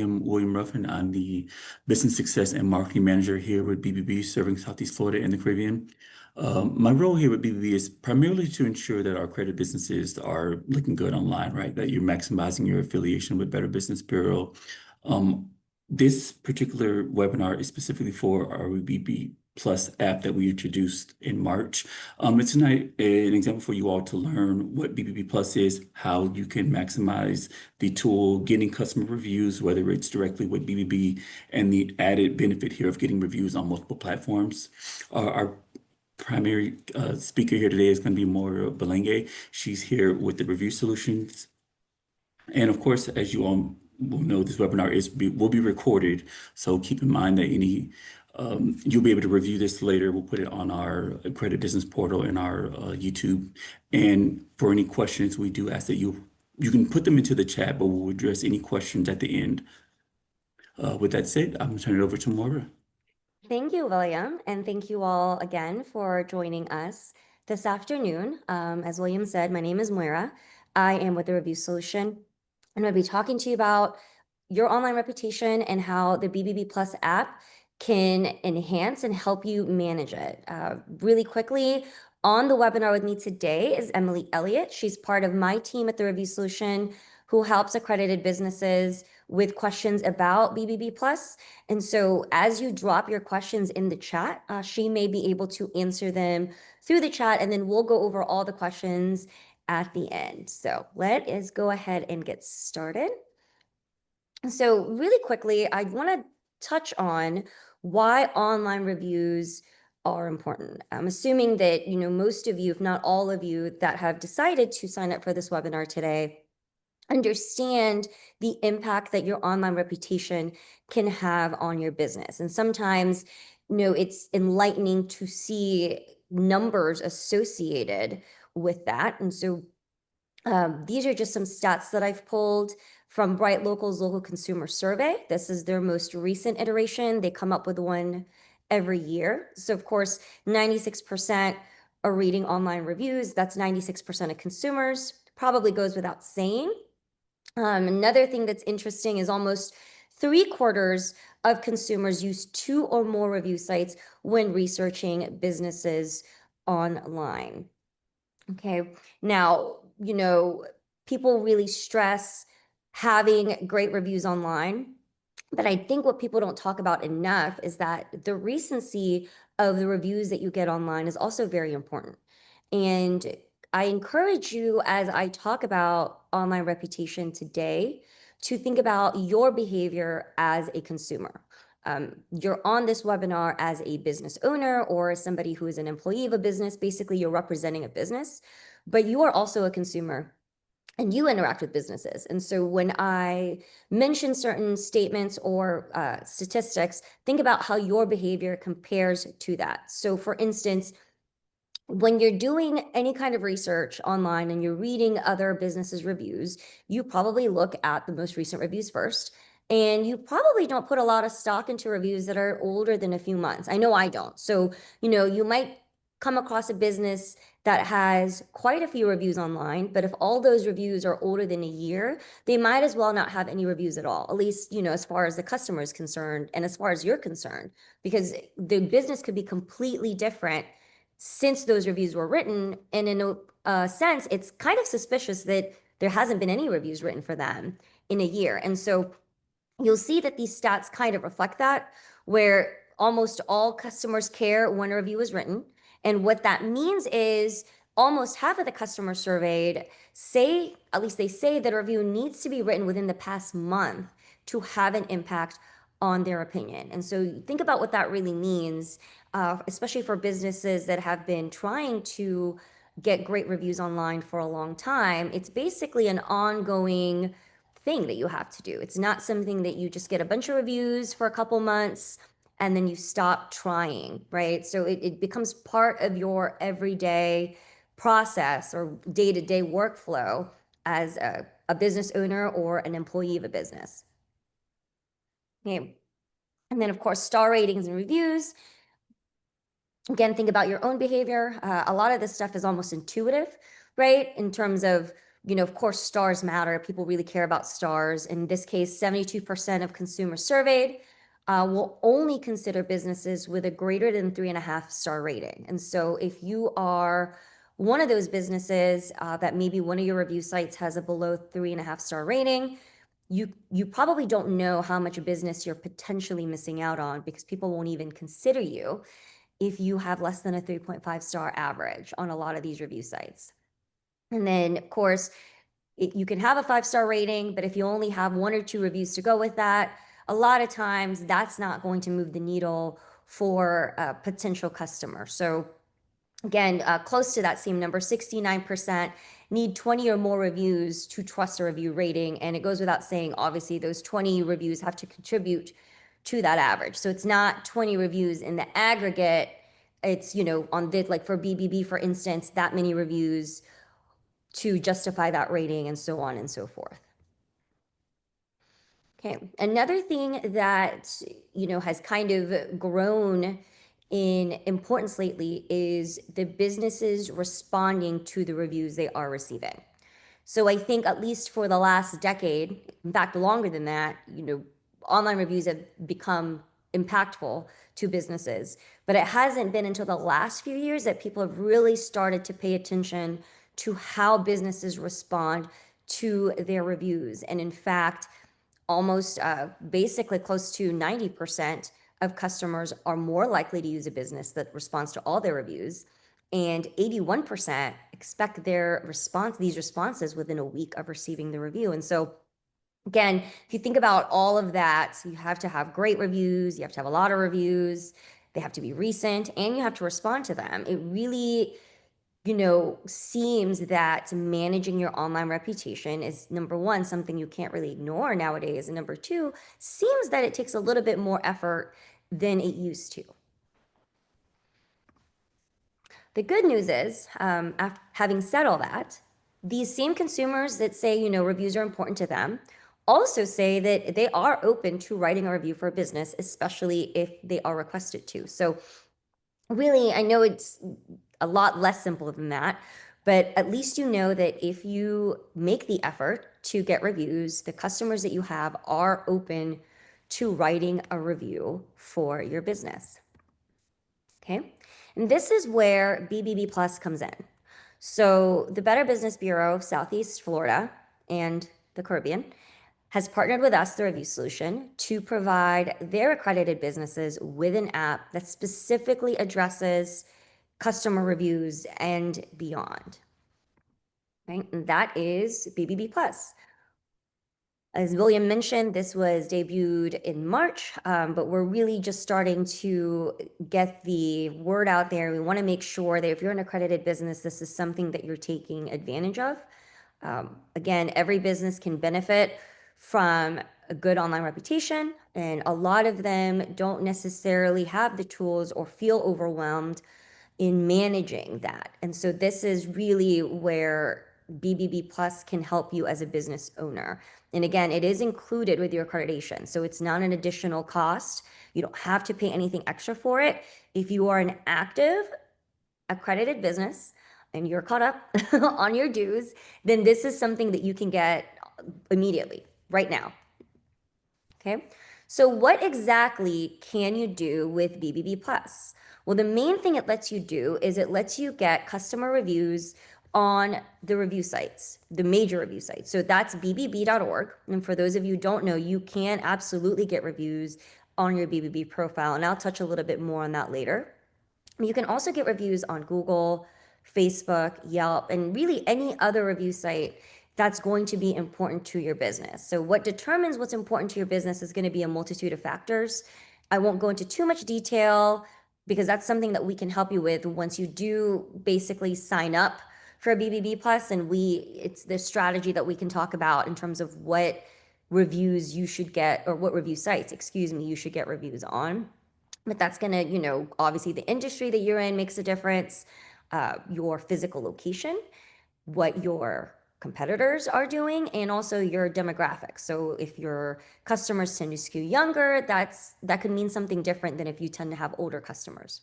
I'm William Ruffin. I'm the Business Success and Marketing Manager here with BBB, serving Southeast Florida and the Caribbean. My role here with BBB is primarily to ensure that our credit businesses are looking good online, right? That you're maximizing your affiliation with Better Business Bureau. Um, this particular webinar is specifically for our BBB Plus app that we introduced in March. It's tonight an example for you all to learn what BBB Plus is, how you can maximize the tool, getting customer reviews, whether it's directly with BBB, and the added benefit here of getting reviews on multiple platforms. Our primary speaker here today is going to be Moira Balangue. She's here with the review solutions. And of course, as you all will know, this webinar will be recorded. So keep in mind that you'll be able to review this later. We'll put it on our credit business portal and our YouTube. And for any questions, we do ask that you can put them into the chat, but we'll address any questions at the end. With that said, I'm going to turn it over to Moira. Thank you, William, and thank you all again for joining us this afternoon. As William said, my name is Moira. I am with the Review Solution, and I'll be talking to you about your online reputation and how the BBB Plus app can enhance and help you manage it. Really quickly, on the webinar with me today is Emily Elliott. She's part of my team at the Review Solution who helps accredited businesses with questions about BBB Plus. And so as you drop your questions in the chat, she may be able to answer them through the chat, and then we'll go over all the questions at the end. So let us go ahead and get started. So really quickly, I want to touch on why online reviews are important. I'm assuming that, most of you, if not all of you that have decided to sign up for this webinar today, understand the impact that your online reputation can have on your business. And sometimes, it's enlightening to see numbers associated with that. And so these are just some stats that I've pulled from Bright Local's Local Consumer Survey. This is their most recent iteration. They come up with one every year. So of course, 96% are reading online reviews. That's 96% of consumers. Probably goes without saying. Another thing that's interesting is almost 3/4 of consumers use 2 or more review sites when researching businesses online. Okay, now, people really stress having great reviews online, but I think what people don't talk about enough is that the recency of the reviews that you get online is also very important. And I encourage you, as I talk about online reputation today, to think about your behavior as a consumer. You're on this webinar as a business owner or as somebody who is an employee of a business. Basically, you're representing a business, but you are also a consumer and you interact with businesses. And so when I mention certain statements or statistics, think about how your behavior compares to that. So for instance, when you're doing any kind of research online and you're reading other businesses' reviews, you probably look at the most recent reviews first. And you probably don't put a lot of stock into reviews that are older than a few months. I know I don't. So, you might come across a business that has quite a few reviews online, but if all those reviews are older than a year, they might as well not have any reviews at all, at least, as far as the customer is concerned and as far as you're concerned, because the business could be completely different since those reviews were written. And in a sense, it's kind of suspicious that there hasn't been any reviews written for them in a year. And so you'll see that these stats kind of reflect that, where almost all customers care when a review is written. And what that means is almost half of the customers surveyed say, at least they say, that a review needs to be written within the past month to have an impact on their opinion. And so think about what that really means, especially for businesses that have been trying to get great reviews online for a long time. It's basically an ongoing thing that you have to do. It's not something that you just get a bunch of reviews for a couple months and then you stop trying, right? So it becomes part of your everyday process or day-to-day workflow as a business owner or an employee of a business. Okay. And then, of course, star ratings and reviews. Again, think about your own behavior. A lot of this stuff is almost intuitive, right? In terms of of course, stars matter. People really care about stars. In this case, 72% of consumers surveyed will only consider businesses with a greater than 3.5-star rating. And so if you are one of those businesses that maybe one of your review sites has a below 3.5-star rating, you probably don't know how much business you're potentially missing out on, because people won't even consider you if you have less than a 3.5-star average on a lot of these review sites. And then, of course, you can have a 5-star rating, but if you only have 1 or 2 reviews to go with that, a lot of times that's not going to move the needle for a potential customer. So again, close to that same number, 69% need 20 or more reviews to trust a review rating. And it goes without saying, obviously, those 20 reviews have to contribute to that average. So it's not 20 reviews in the aggregate. It's, on this, like for BBB, for instance, that many reviews to justify that rating, and so on and so forth. Okay, another thing that, has kind of grown in importance lately is the businesses responding to the reviews they are receiving. So I think at least for the last decade, in fact, longer than that, online reviews have become impactful to businesses. But it hasn't been until the last few years that people have really started to pay attention to how businesses respond to their reviews. And in fact, almost basically close to 90% of customers are more likely to use a business that responds to all their reviews. And 81% expect these responses within a week of receiving the review. And so again, if you think about all of that, you have to have great reviews, you have to have a lot of reviews, they have to be recent, and you have to respond to them. It really, seems that managing your online reputation is, number one, something you can't really ignore nowadays. And number two, seems that it takes a little bit more effort than it used to. The good news is, having said all that, these same consumers that say, reviews are important to them, also say that they are open to writing a review for a business, especially if they are requested to. So really, I know it's a lot less simple than that, but at least you know that if you make the effort to get reviews, the customers that you have are open to writing a review for your business. Okay, and this is where BBB Plus comes in. So the Better Business Bureau of Southeast Florida and the Caribbean has partnered with us, the Review Solution, to provide their accredited businesses with an app that specifically addresses customer reviews and beyond. Right? And that is BBB Plus. As William mentioned, this was debuted in March, but we're really just starting to get the word out there. We want to make sure that if you're an accredited business, this is something that you're taking advantage of. Again, every business can benefit from a good online reputation, and a lot of them don't necessarily have the tools or feel overwhelmed in managing that. And so this is really where BBB Plus can help you as a business owner. And again, it is included with your accreditation. So it's not an additional cost. You don't have to pay anything extra for it. If you are an active accredited business and you're caught up on your dues, then this is something that you can get immediately, right now. Okay, so what exactly can you do with BBB Plus? Well, the main thing it lets you do is it lets you get customer reviews on the review sites, the major review sites. So that's bbb.org. And for those of you who don't know, you can absolutely get reviews on your BBB profile. And I'll touch a little bit more on that later. You can also get reviews on Google, Facebook, Yelp, and really any other review site that's going to be important to your business. So what determines what's important to your business is going to be a multitude of factors. I won't go into too much detail because that's something that we can help you with once you do basically sign up for a BBB Plus, and it's the strategy that we can talk about in terms of what reviews you should get, or what review sites, you should get reviews on. But that's going to, obviously the industry that you're in makes a difference, your physical location, what your competitors are doing, and also your demographics. So if your customers tend to skew younger, that could mean something different than if you tend to have older customers.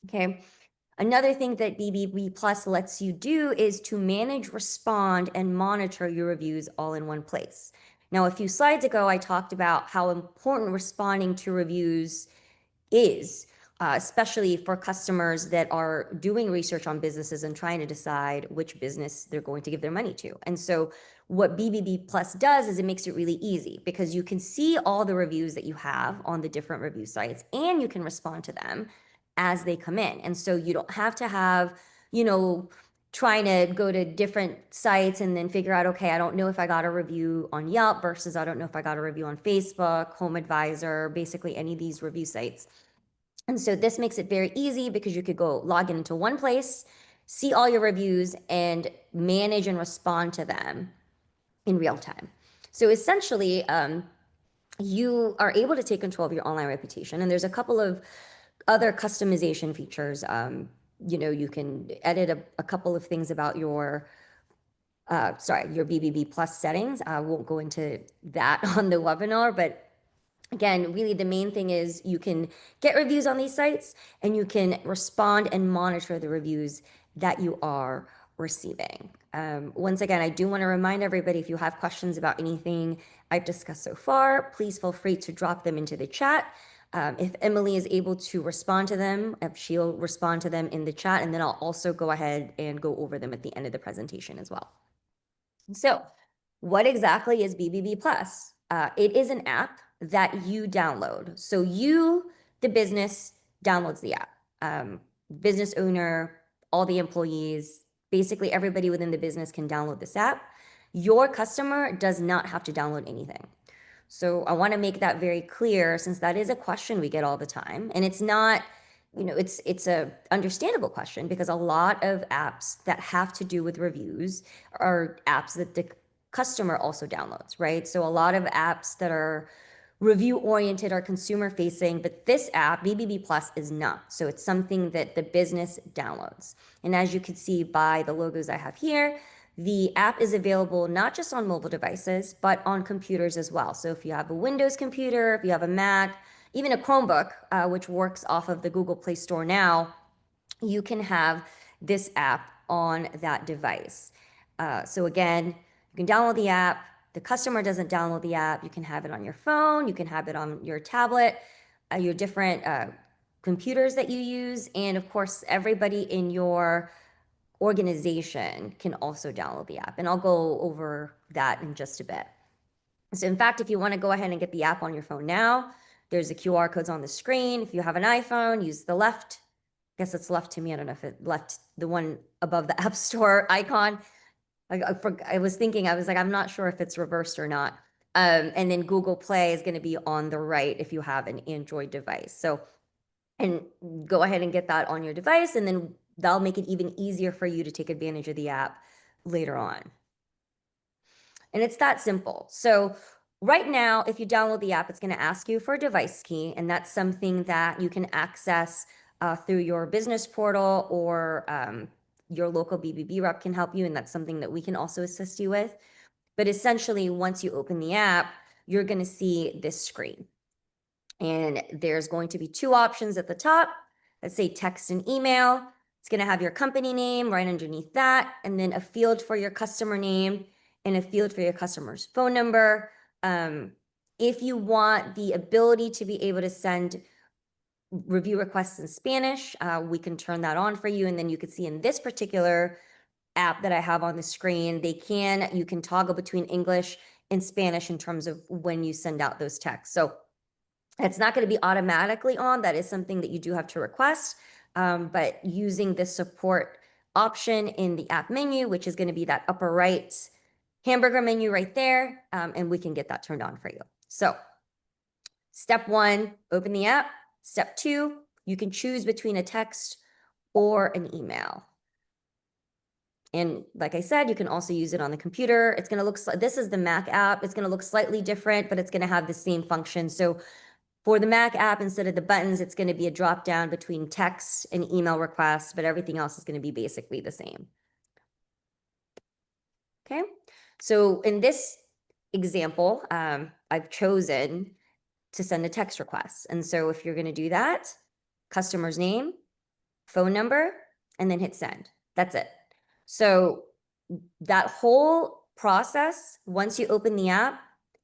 Okay. Another thing that BBB Plus lets you do is to manage, respond, and monitor your reviews all in one place. Now, a few slides ago, I talked about how important responding to reviews is, especially for customers that are doing research on businesses and trying to decide which business they're going to give their money to. And so what BBB Plus does is it makes it really easy because you can see all the reviews that you have on the different review sites and you can respond to them as they come in. And so you don't have to have, trying to go to different sites and then figure out, okay, I don't know if I got a review on Yelp versus I don't know if I got a review on Facebook, Home Advisor, basically any of these review sites. And so this makes it very easy because you could go log into one place, see all your reviews, and manage and respond to them in real time. So essentially, you are able to take control of your online reputation. And there's a couple of other customization features. You can edit a couple of things about your BBB Plus settings. I won't go into that on the webinar, but again, really the main thing is you can get reviews on these sites and you can respond and monitor the reviews that you are receiving. Once again, I do want to remind everybody, if you have questions about anything I've discussed so far, please feel free to drop them into the chat. If Emily is able to respond to them, she'll respond to them in the chat, and then I'll also go ahead and go over them at the end of the presentation as well. So what exactly is BBB Plus? It is an app that you download. So you, the business, downloads the app. Business owner, all the employees, basically everybody within the business can download this app. Your customer does not have to download anything. So I want to make that very clear, since that is a question we get all the time. And it's not, it's a understandable question, because a lot of apps that have to do with reviews are apps that the customer also downloads, right? So a lot of apps that are review oriented are consumer facing, but this app, BBB Plus, is not. So it's something that the business downloads. And as you can see by the logos I have here, the app is available not just on mobile devices, but on computers as well. So if you have a Windows computer, if you have a Mac, even a Chromebook, which works off of the Google Play Store now, you can have this app on that device. So again, you can download the app. The customer doesn't download the app. You can have it on your phone. You can have it on your tablet, your different computers that you use. And of course, everybody in your organization can also download the app. And I'll go over that in just a bit. So in fact, if you want to go ahead and get the app on your phone now, there's the QR codes on the screen. If you have an iPhone, use the left. I guess it's left to me. I don't know if it left the one above the App Store icon. I was thinking, I was like, I'm not sure if it's reversed or not. And then Google Play is going to be on the right if you have an Android device. So, and go ahead and get that on your device, and then that'll make it even easier for you to take advantage of the app later on. And it's that simple. So right now, if you download the app, it's going to ask you for a device key, and that's something that you can access through your business portal, or your local BBB rep can help you, and that's something that we can also assist you with. But essentially, once you open the app, you're going to see this screen. And there's going to be two options at the top. Let's say text and email. It's going to have your company name right underneath that, and then a field for your customer name and a field for your customer's phone number. If you want the ability to be able to send review requests in Spanish, we can turn that on for you. And then you can see in this particular app that I have on the screen, you can toggle between English and Spanish in terms of when you send out those texts. So it's not going to be automatically on. That is something that you do have to request. But using the support option in the app menu, which is going to be that upper right hamburger menu right there, and we can get that turned on for you. So step one, open the app. Step two, you can choose between a text or an email. And like I said, you can also use it on the computer. It's going to look, this is the Mac app. It's going to look slightly different, but it's going to have the same function. So for the Mac app, instead of the buttons, it's going to be a drop down between text and email requests, but everything else is going to be basically the same. Okay. So in this example, I've chosen to send a text request. And so if you're going to do that, customer's name, phone number, and then hit send. That's it. So that whole process, once you open the app,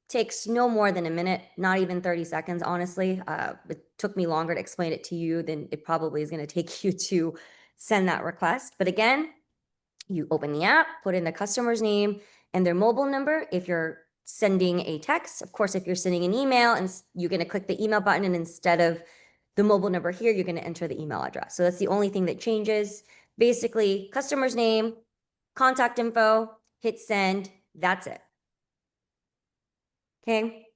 takes no more than a minute, not even 30 seconds, honestly. It took me longer to explain it to you than it probably is going to take you to send that request. But again, you open the app, put in the customer's name and their mobile number. If you're sending a text, of course, if you're sending an email, and you're going to click the email button, and instead of the mobile number here, you're going to enter the email address. So that's the only thing that changes. Basically, customer's name, contact info, hit send, that's it. Okay.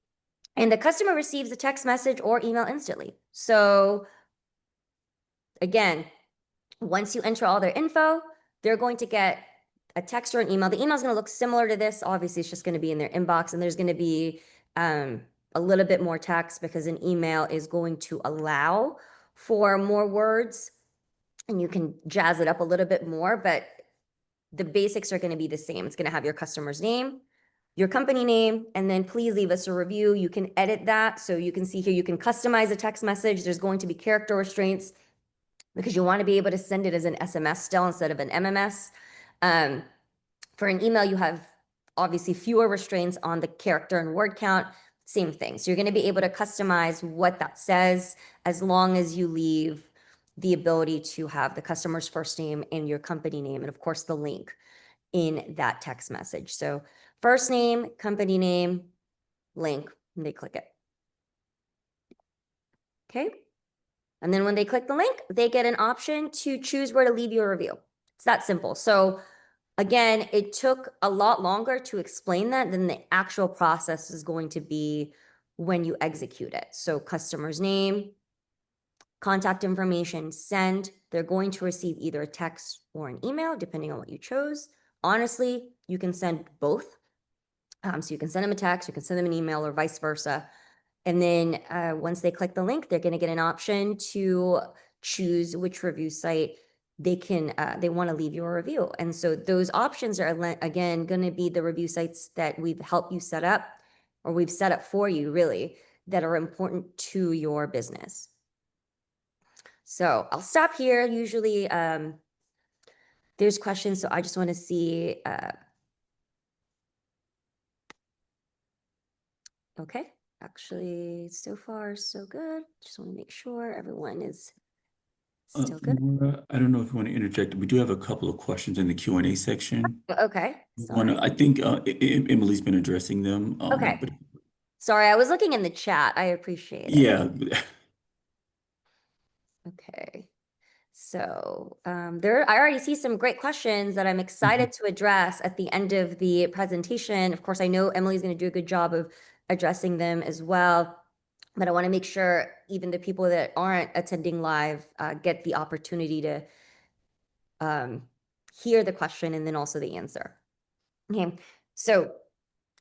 And the customer receives a text message or email instantly. So again, once you enter all their info, they're going to get a text or an email. The email is going to look similar to this. Obviously, it's just going to be in their inbox, and there's going to be a little bit more text because an email is going to allow for more words, and you can jazz it up a little bit more, but the basics are going to be the same. It's going to have your customer's name, your company name, and then please leave us a review. You can edit that. So you can see here, you can customize a text message. There's going to be character restraints because you want to be able to send it as an SMS still instead of an MMS. For an email, you have obviously fewer restraints on the character and word count, same thing. So you're going to be able to customize what that says as long as you leave the ability to have the customer's first name and your company name, and of course the link in that text message. So first name, company name, link, and they click it. Okay. And then when they click the link, they get an option to choose where to leave your review. It's that simple. So again, it took a lot longer to explain that than the actual process is going to be when you execute it. So customer's name, contact information, send. They're going to receive either a text or an email, depending on what you chose. Honestly, you can send both. So you can send them a text, you can send them an email, or vice versa. And then once they click the link, they're going to get an option to choose which review site they want to leave your review. And so those options are, again, going to be the review sites that we've helped you set up, or we've set up for you, really, that are important to your business. So I'll stop here. Usually there's questions, so I just want to see. Okay, actually, so far, so good. Just want to make sure everyone is still good. Laura, I don't know if you want to interject. We do have a couple of questions in the Q&A section. Okay, sorry. I think Emily's been addressing them. Okay. But Sorry, I was looking in the chat. I appreciate it. yeah, Okay. So I already see some great questions that I'm excited to address at the end of the presentation. Of course, I know Emily's going to do a good job of addressing them as well, but I want to make sure even the people that aren't attending live get the opportunity to hear the question and then also the answer. Okay, so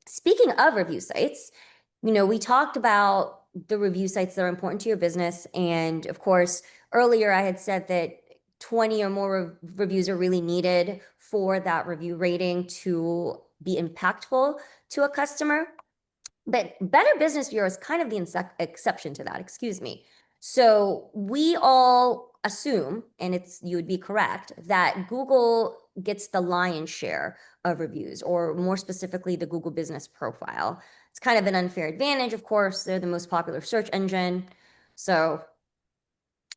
speaking of review sites, we talked about the review sites that are important to your business. And of course, earlier I had said that 20 or more reviews are really needed for that review rating to be impactful to a customer. But Better Business Bureau is kind of the exception to that, excuse me. So we all assume, and you would be correct, that Google gets the lion's share of reviews, or more specifically, the Google Business Profile. It's kind of an unfair advantage, of course. They're the most popular search engine. So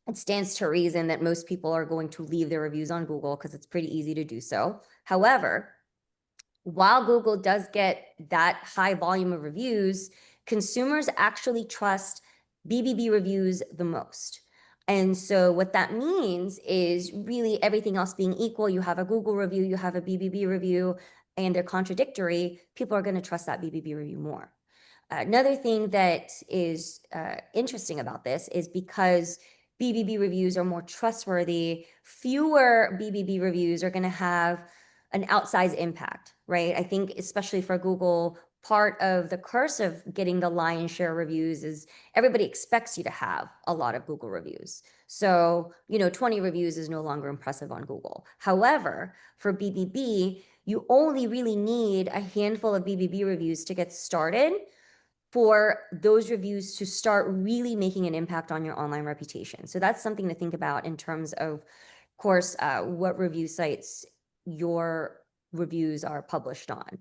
it stands to reason that most people are going to leave their reviews on Google because it's pretty easy to do so. However, while Google does get that high volume of reviews, consumers actually trust BBB reviews the most. And so what that means is, really, everything else being equal, you have a Google review, you have a BBB review, and they're contradictory, people are going to trust that BBB review more. Another thing that is interesting about this is because BBB reviews are more trustworthy, fewer BBB reviews are going to have an outsized impact, right? I think especially for Google, part of the curse of getting the lion's share reviews is everybody expects you to have a lot of Google reviews. So, 20 reviews is no longer impressive on Google. However, for BBB, you only really need a handful of BBB reviews to get started for those reviews to start really making an impact on your online reputation. So that's something to think about in terms of course, what review sites your reviews are published on.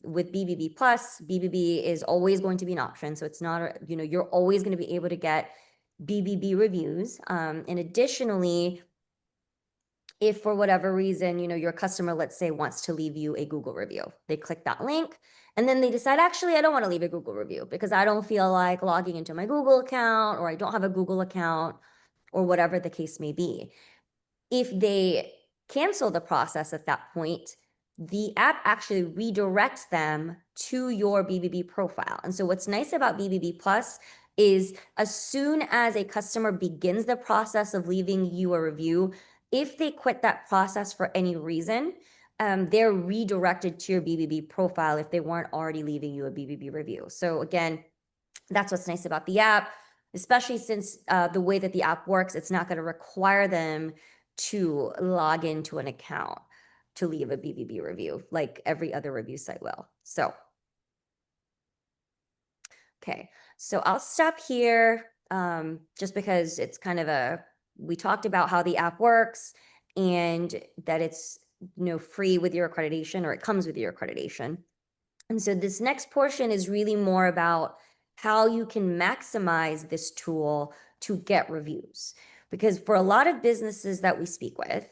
With BBB Plus, BBB is always going to be an option. So it's not, you're always going to be able to get BBB reviews. And additionally, if for whatever reason, your customer, let's say, wants to leave you a Google review, they click that link and then they decide, actually, I don't want to leave a Google review because I don't feel like logging into my Google account, or I don't have a Google account, or whatever the case may be. If they cancel the process at that point, the app actually redirects them to your BBB profile. And so what's nice about BBB Plus is as soon as a customer begins the process of leaving you a review, if they quit that process for any reason, they're redirected to your BBB profile if they weren't already leaving you a BBB review. So again, that's what's nice about the app, especially since the way that the app works, it's not going to require them to log into an account to leave a BBB review like every other review site will. So, okay, so I'll stop here just because it's kind of we talked about how the app works and that it's free with your accreditation, or it comes with your accreditation. And so this next portion is really more about how you can maximize this tool to get reviews. Because for a lot of businesses that we speak with,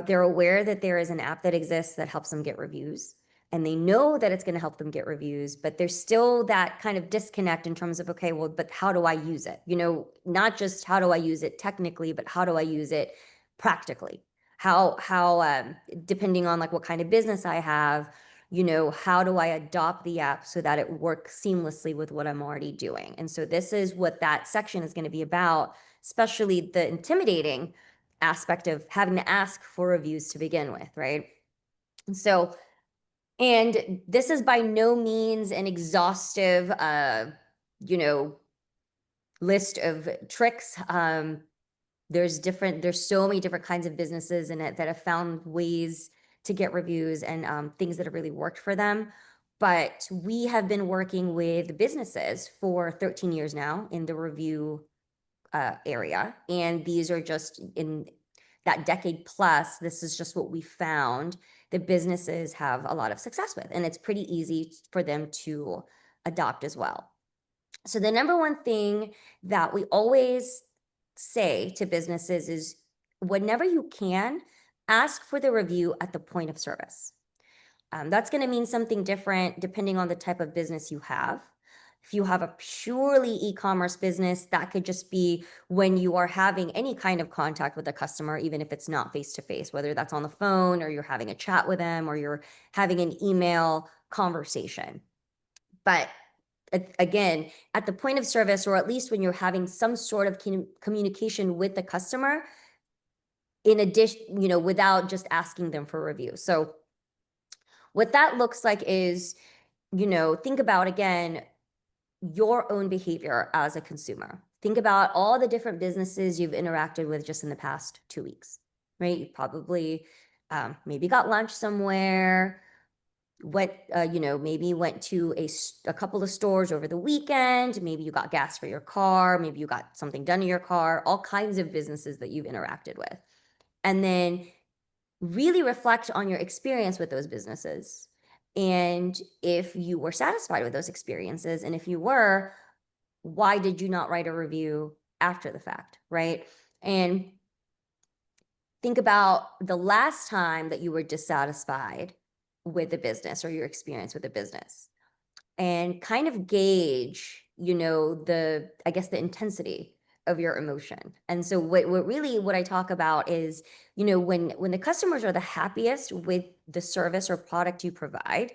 they're aware that there is an app that exists that helps them get reviews, and they know that it's going to help them get reviews, but there's still that kind of disconnect in terms of, okay, well, but how do I use it? Not just how do I use it technically, but how do I use it practically? How depending on like what kind of business I have, how do I adopt the app so that it works seamlessly with what I'm already doing? And so this is what that section is going to be about, especially the intimidating aspect of having to ask for reviews to begin with, right? And this is by no means an exhaustive, list of tricks. There's so many different kinds of businesses in it that have found ways to get reviews and things that have really worked for them. But we have been working with businesses for 13 years now in the review area. And these are just in that decade plus, this is just what we found that businesses have a lot of success with. And it's pretty easy for them to adopt as well. So the number one thing that we always say to businesses is, whenever you can, ask for the review at the point of service. That's going to mean something different depending on the type of business you have. If you have a purely e-commerce business, that could just be when you are having any kind of contact with a customer, even if it's not face-to-face, whether that's on the phone or you're having a chat with them or you're having an email conversation. But again, at the point of service, or at least when you're having some sort of communication with the customer, in addition, without just asking them for a review. So what that looks like is, think about, again, your own behavior as a consumer. Think about all the different businesses you've interacted with just in the past 2 weeks, right? You probably maybe got lunch somewhere, maybe went to a couple of stores over the weekend. Maybe you got gas for your car. Maybe you got something done to your car, all kinds of businesses that you've interacted with. And then really reflect on your experience with those businesses. And if you were satisfied with those experiences, and if you were, why did you not write a review after the fact, right? And think about the last time that you were dissatisfied with the business or your experience with the business, and kind of gauge, the intensity of your emotion. And so what I talk about is, when the customers are the happiest with the service or product you provide,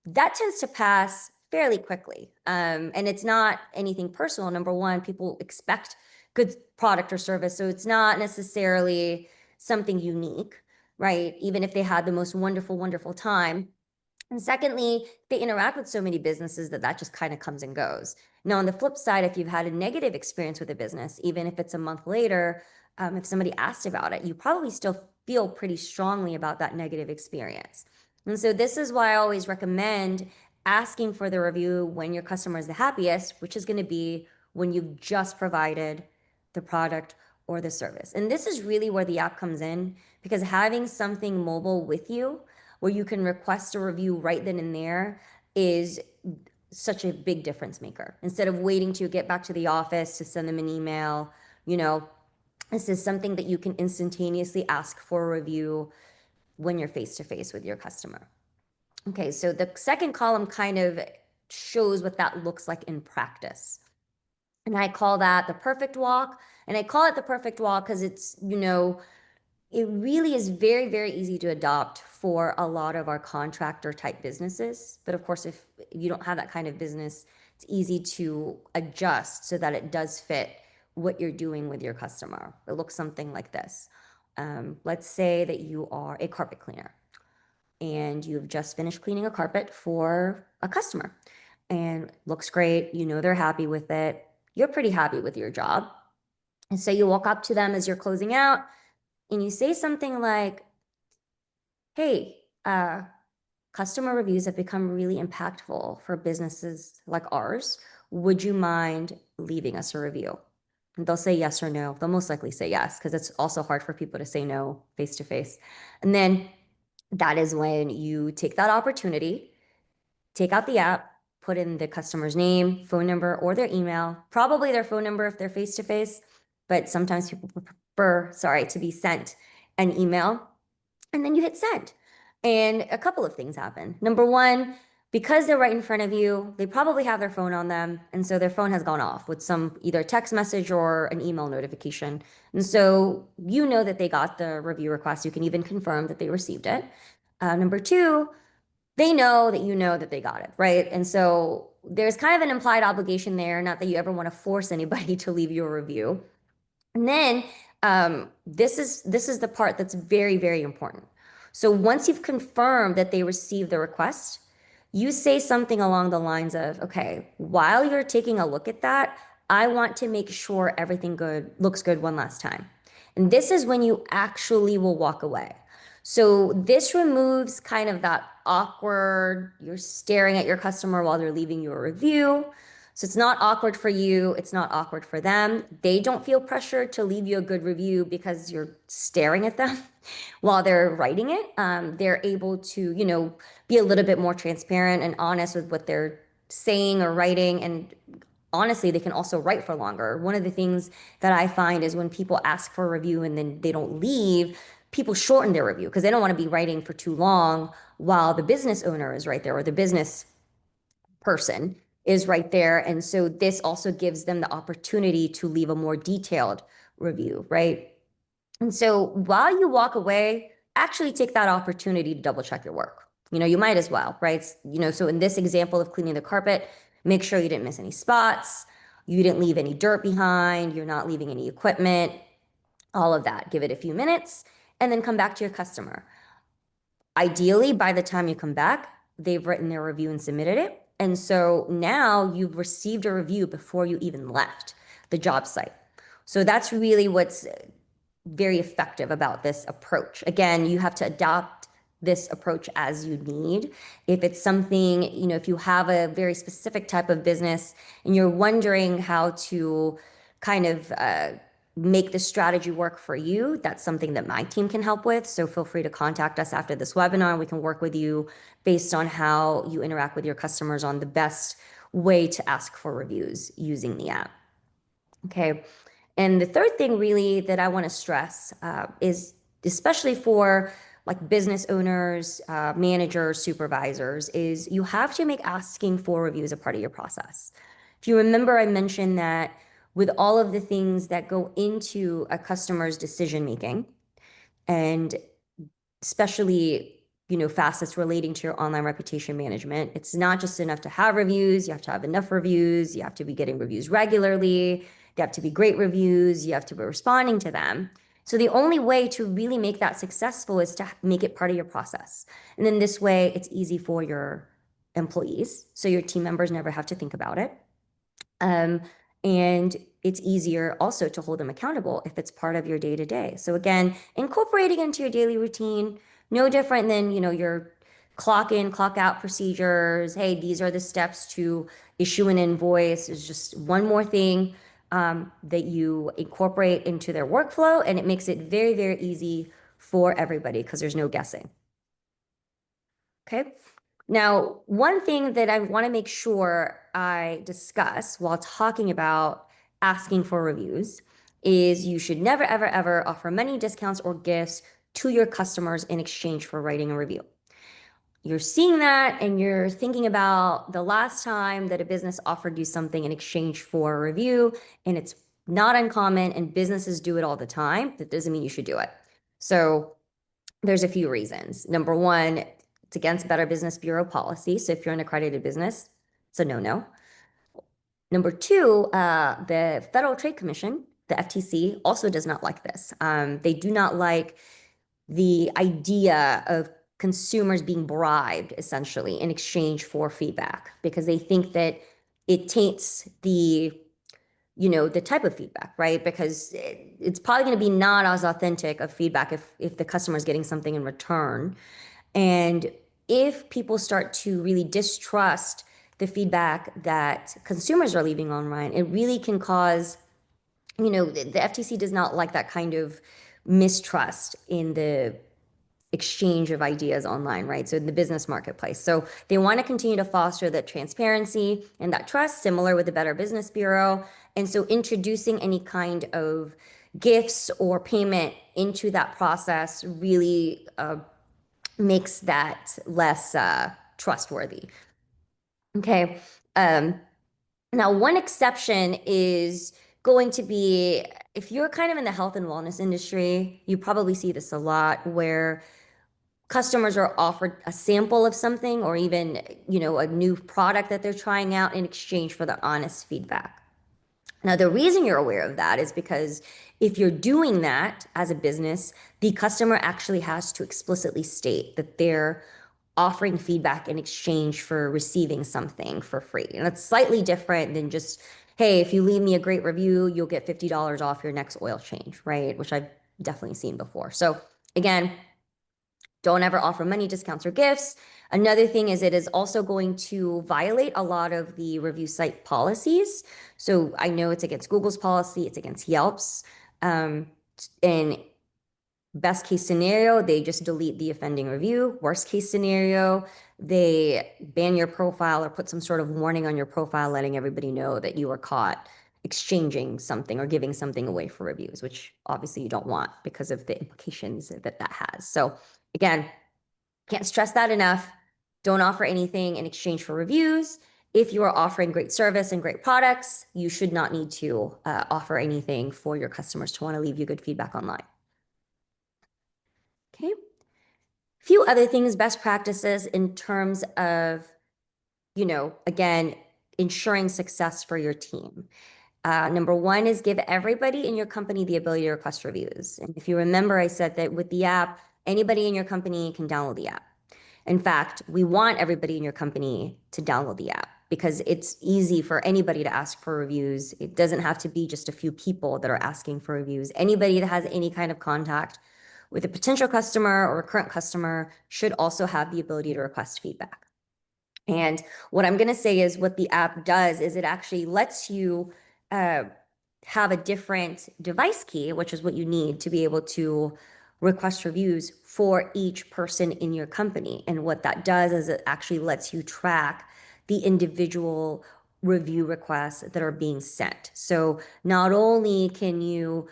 that tends to pass fairly quickly. And it's not anything personal. Number one, people expect good product or service, so it's not necessarily something unique, right? Even if they had the most wonderful, wonderful time. And secondly, they interact with so many businesses that just kind of comes and goes. Now, on the flip side, if you've had a negative experience with a business, even if it's a month later, if somebody asked about it, you probably still feel pretty strongly about that negative experience. And so this is why I always recommend asking for the review when your customer is the happiest, which is going to be when you've just provided the product or the service. And this is really where the app comes in, because having something mobile with you where you can request a review right then and there is such a big difference maker. Instead of waiting to get back to the office to send them an email, you know, this is something that you can instantaneously ask for a review when you're face to face with your customer. Okay, so the second column kind of shows what that looks like in practice. And I call that the perfect walk. And I call it the perfect walk because it's, it really is very, very easy to adopt for a lot of our contractor type businesses. But of course, if you don't have that kind of business, it's easy to adjust so that it does fit what you're doing with your customer. It looks something like this. Let's say that you are a carpet cleaner and you've just finished cleaning a carpet for a customer and looks great. They're happy with it. You're pretty happy with your job. And so you walk up to them as you're closing out and you say something like, hey, customer reviews have become really impactful for businesses like ours. Would you mind leaving us a review? And they'll say yes or no. They'll most likely say yes, because it's also hard for people to say no face to face. And then that is when you take that opportunity, take out the app, put in the customer's name, phone number, or their email, probably their phone number if they're face to face, but sometimes people prefer, to be sent an email, and then you hit send. And a couple of things happen. Number one, because they're right in front of you, they probably have their phone on them. And so their phone has gone off with some either text message or an email notification. And so you know that they got the review request. You can even confirm that they received it. Number two, they know that you know that they got it, right? And so there's kind of an implied obligation there, not that you ever want to force anybody to leave you a review. And then this is the part that's very, very important. So once you've confirmed that they received the request, you say something along the lines of, okay, while you're taking a look at that, I want to make sure everything looks good one last time. And this is when you actually will walk away. So this removes kind of that awkward, you're staring at your customer while they're leaving you a review. So it's not awkward for you. It's not awkward for them. They don't feel pressured to leave you a good review because you're staring at them while they're writing it. They're able to, be a little bit more transparent and honest with what they're saying or writing. And honestly, they can also write for longer. One of the things that I find is when people ask for a review and then they don't leave, people shorten their review because they don't want to be writing for too long while the business owner is right there or the business person is right there. And so this also gives them the opportunity to leave a more detailed review, right? And so while you walk away, actually take that opportunity to double check your work. You might as well, right? So in this example of cleaning the carpet, make sure you didn't miss any spots, you didn't leave any dirt behind, you're not leaving any equipment, all of that. Give it a few minutes and then come back to your customer. Ideally, by the time you come back, they've written their review and submitted it. And so now you've received a review before you even left the job site. So that's really what's very effective about this approach. Again, you have to adopt this approach as you need. If it's something, if you have a very specific type of business and you're wondering how to kind of make this strategy work for you, that's something that my team can help with. So feel free to contact us after this webinar. We can work with you based on how you interact with your customers on the best way to ask for reviews using the app. Okay. And the third thing really that I want to stress is especially for like business owners, managers, supervisors, is you have to make asking for reviews a part of your process. If you remember, I mentioned that with all of the things that go into a customer's decision making, and especially facets relating to your online reputation management, it's not just enough to have reviews. You have to have enough reviews. You have to be getting reviews regularly. They have to be great reviews. You have to be responding to them. So the only way to really make that successful is to make it part of your process. And then this way, it's easy for your employees. So your team members never have to think about it. And it's easier also to hold them accountable if it's part of your day-to-day. So again, incorporating into your daily routine, no different than, your clock in, clock out procedures. Hey, these are the steps to issue an invoice. Is just one more thing that you incorporate into their workflow, and it makes it very, very easy for everybody because there's no guessing. Okay. Now, one thing that I want to make sure I discuss while talking about asking for reviews is you should never, ever, ever offer many discounts or gifts to your customers in exchange for writing a review. You're seeing that and you're thinking about the last time that a business offered you something in exchange for a review, and it's not uncommon and businesses do it all the time. That doesn't mean you should do it. So there's a few reasons. Number one, it's against Better Business Bureau policy. So if you're an accredited business, it's a no-no. Number two, the Federal Trade Commission, the FTC, also does not like this. They do not like the idea of consumers being bribed, essentially, in exchange for feedback, because they think that it taints the type of feedback, right? Because it's probably going to be not as authentic of feedback if the customer is getting something in return. And if people start to really distrust the feedback that consumers are leaving online, it really can cause, the FTC does not like that kind of mistrust in the exchange of ideas online, right? So in the business marketplace. So they want to continue to foster that transparency and that trust, similar with the Better Business Bureau. And so introducing any kind of gifts or payment into that process really makes that less trustworthy. Okay. Now, one exception is going to be if you're kind of in the health and wellness industry, you probably see this a lot where customers are offered a sample of something or even, a new product that they're trying out in exchange for the honest feedback. Now, the reason you're aware of that is because if you're doing that as a business, the customer actually has to explicitly state that they're offering feedback in exchange for receiving something for free. And that's slightly different than just, hey, if you leave me a great review, you'll get $50 off your next oil change, right? Which I've definitely seen before. So again, don't ever offer money discounts or gifts. Another thing is it is also going to violate a lot of the review site policies. So I know it's against Google's policy, it's against Yelp's. And best case scenario, they just delete the offending review. Worst case scenario, they ban your profile or put some sort of warning on your profile letting everybody know that you were caught exchanging something or giving something away for reviews, which obviously you don't want because of the implications that has. So again, can't stress that enough. Don't offer anything in exchange for reviews. If you are offering great service and great products, you should not need to offer anything for your customers to want to leave you good feedback online. Okay. A few other things, best practices in terms of, again, ensuring success for your team. Number one is give everybody in your company the ability to request reviews. And if you remember, I said that with the app, anybody in your company can download the app. In fact, we want everybody in your company to download the app because it's easy for anybody to ask for reviews. It doesn't have to be just a few people that are asking for reviews. Anybody that has any kind of contact with a potential customer or a current customer should also have the ability to request feedback. And what I'm going to say is what the app does is it actually lets you have a different device key, which is what you need to be able to request reviews for each person in your company. And what that does is it actually lets you track the individual review requests that are being sent. So not only can you,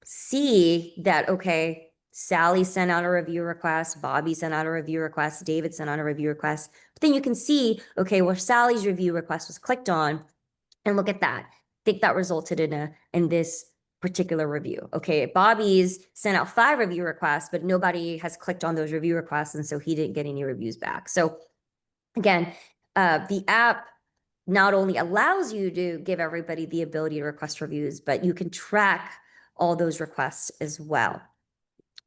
see that, okay, Sally sent out a review request, Bobby sent out a review request, David sent out a review request, but then you can see, okay, well, Sally's review request was clicked on, and look at that. I think that resulted in this particular review. Okay, Bobby's sent out 5 review requests, but nobody has clicked on those review requests, and so he didn't get any reviews back. So again, the app not only allows you to give everybody the ability to request reviews, but you can track all those requests as well.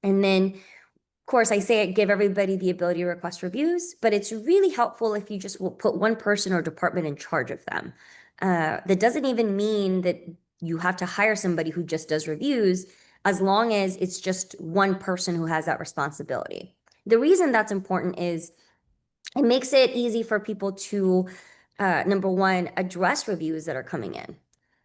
And then, of course, I say it, give everybody the ability to request reviews, but it's really helpful if you just will put one person or department in charge of them. That doesn't even mean that you have to hire somebody who just does reviews, as long as it's just one person who has that responsibility. The reason that's important is it makes it easy for people to, number one, address reviews that are coming in.